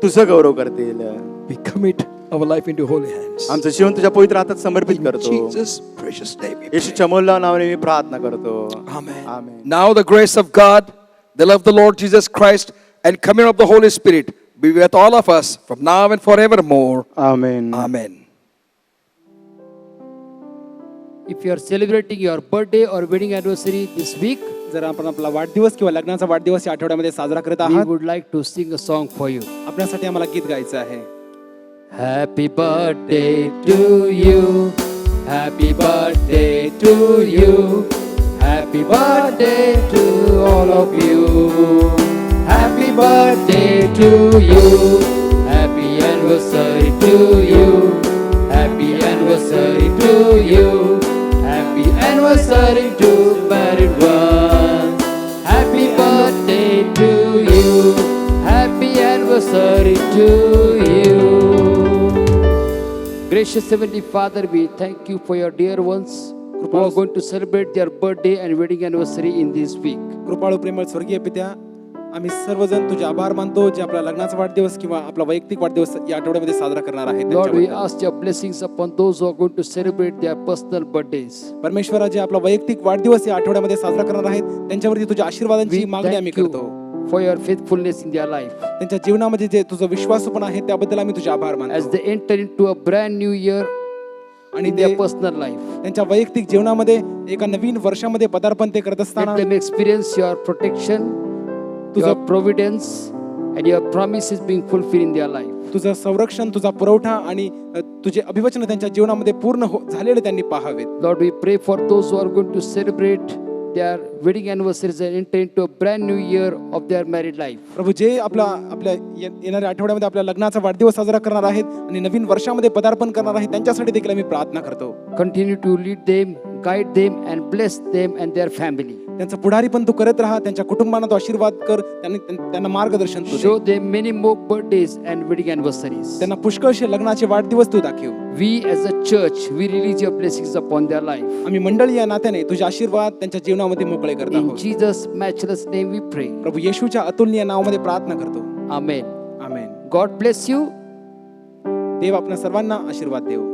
तुझं गौरव करतील. We commit our life into holy hands. आमचं जीवन तुझ्या पवित्र हातात समर्पित In करतो. Jesus' precious name we pray. येशूच्या मौल्यवान नावाने मी प्रार्थना करतो. Amen. Amen. Now the grace of God, the love of the Lord Jesus Christ, and communion of the Holy Spirit be with all of us from now and forevermore. Amen. Amen. If you are celebrating your birthday or wedding anniversary this week, जर आपण आपला वाढदिवस किंवा लग्नाचा वाढदिवस या आठवड्यामध्ये साजरा करत we आहात, would like to sing a song for you. आपल्यासाठी आम्हाला गीत गायचं आहे. Happy birthday to you. Happy birthday to you. Happy birthday to all of you. Happy birthday to you. Happy anniversary to you. Happy anniversary to you. Happy anniversary to married ones. Happy Gracious Heavenly Father, we thank you for your dear ones who are going to celebrate their birthday and wedding anniversary in this week. कृपाळू प्रेमळ स्वर्गीय पित्या, आम्ही सर्वजण तुझे आभार मानतो जे आपला लग्नाचा वाढदिवस किंवा आपला वैयक्तिक वाढदिवस या आठवड्यामध्ये साजरा करणार आहेत. Lord, we त्यांच्याबद्दल. ask your blessings upon those who are going to celebrate their personal birthdays. परमेश्वरा जे आपला वैयक्तिक वाढदिवस या आठवड्यामध्ये साजरा करणार आहेत त्यांच्यावरती तुझ्या आशीर्वादांची We मागणी आम्ही thank करतो. you for your faithfulness in their life. त्यांच्या जीवनामध्ये जे तुझं विश्वासू आहे त्याबद्दल आम्ही तुझे आभार As मानतो. they enter into a brand new year आणि in ते their personal life, त्यांच्या वैयक्तिक जीवनामध्ये एका नवीन वर्षामध्ये पदार्पण ते करत असताना let them experience your protection, your providence, and your promises being fulfilled in their life. तुझं संरक्षण, तुझा पुरवठा आणि तुझे अभिवचन त्यांच्या जीवनामध्ये पूर्ण झालेले त्यांनी पाहावेत. Lord, we pray for those who are going to celebrate their wedding anniversaries and enter into a brand new year of their married life. प्रभू जे आपल्या येणाऱ्या आठवड्यामध्ये आपल्या लग्नाचा वाढदिवस साजरा करणार आहेत आणि नवीन वर्षामध्ये पदार्पण करणार आहेत त्यांच्यासाठी देखील आम्ही प्रार्थना करतो. Continue to lead them, guide them, and bless them and their family. त्यांचं पुढारी पण तू करत राहा, त्यांच्या कुटुंबांना तू आशीर्वाद कर, त्यांना मार्गदर्शन तू दे. Show them many more birthdays and wedding anniversaries. त्यांना पुष्कळशे लग्नाचे वाढदिवस तू दाखव. We as a church, we release your blessings upon their life. आम्ही मंडळी या नात्याने तुझे आशीर्वाद त्यांच्या जीवनामध्ये मोकळे करत In आहोत. Jesus' matchless name we pray. प्रभू येशूच्या अतुलनीय नावामध्ये प्रार्थना करतो. Amen. Amen. God bless you. देव आपल्या सर्वांना आशीर्वाद देव.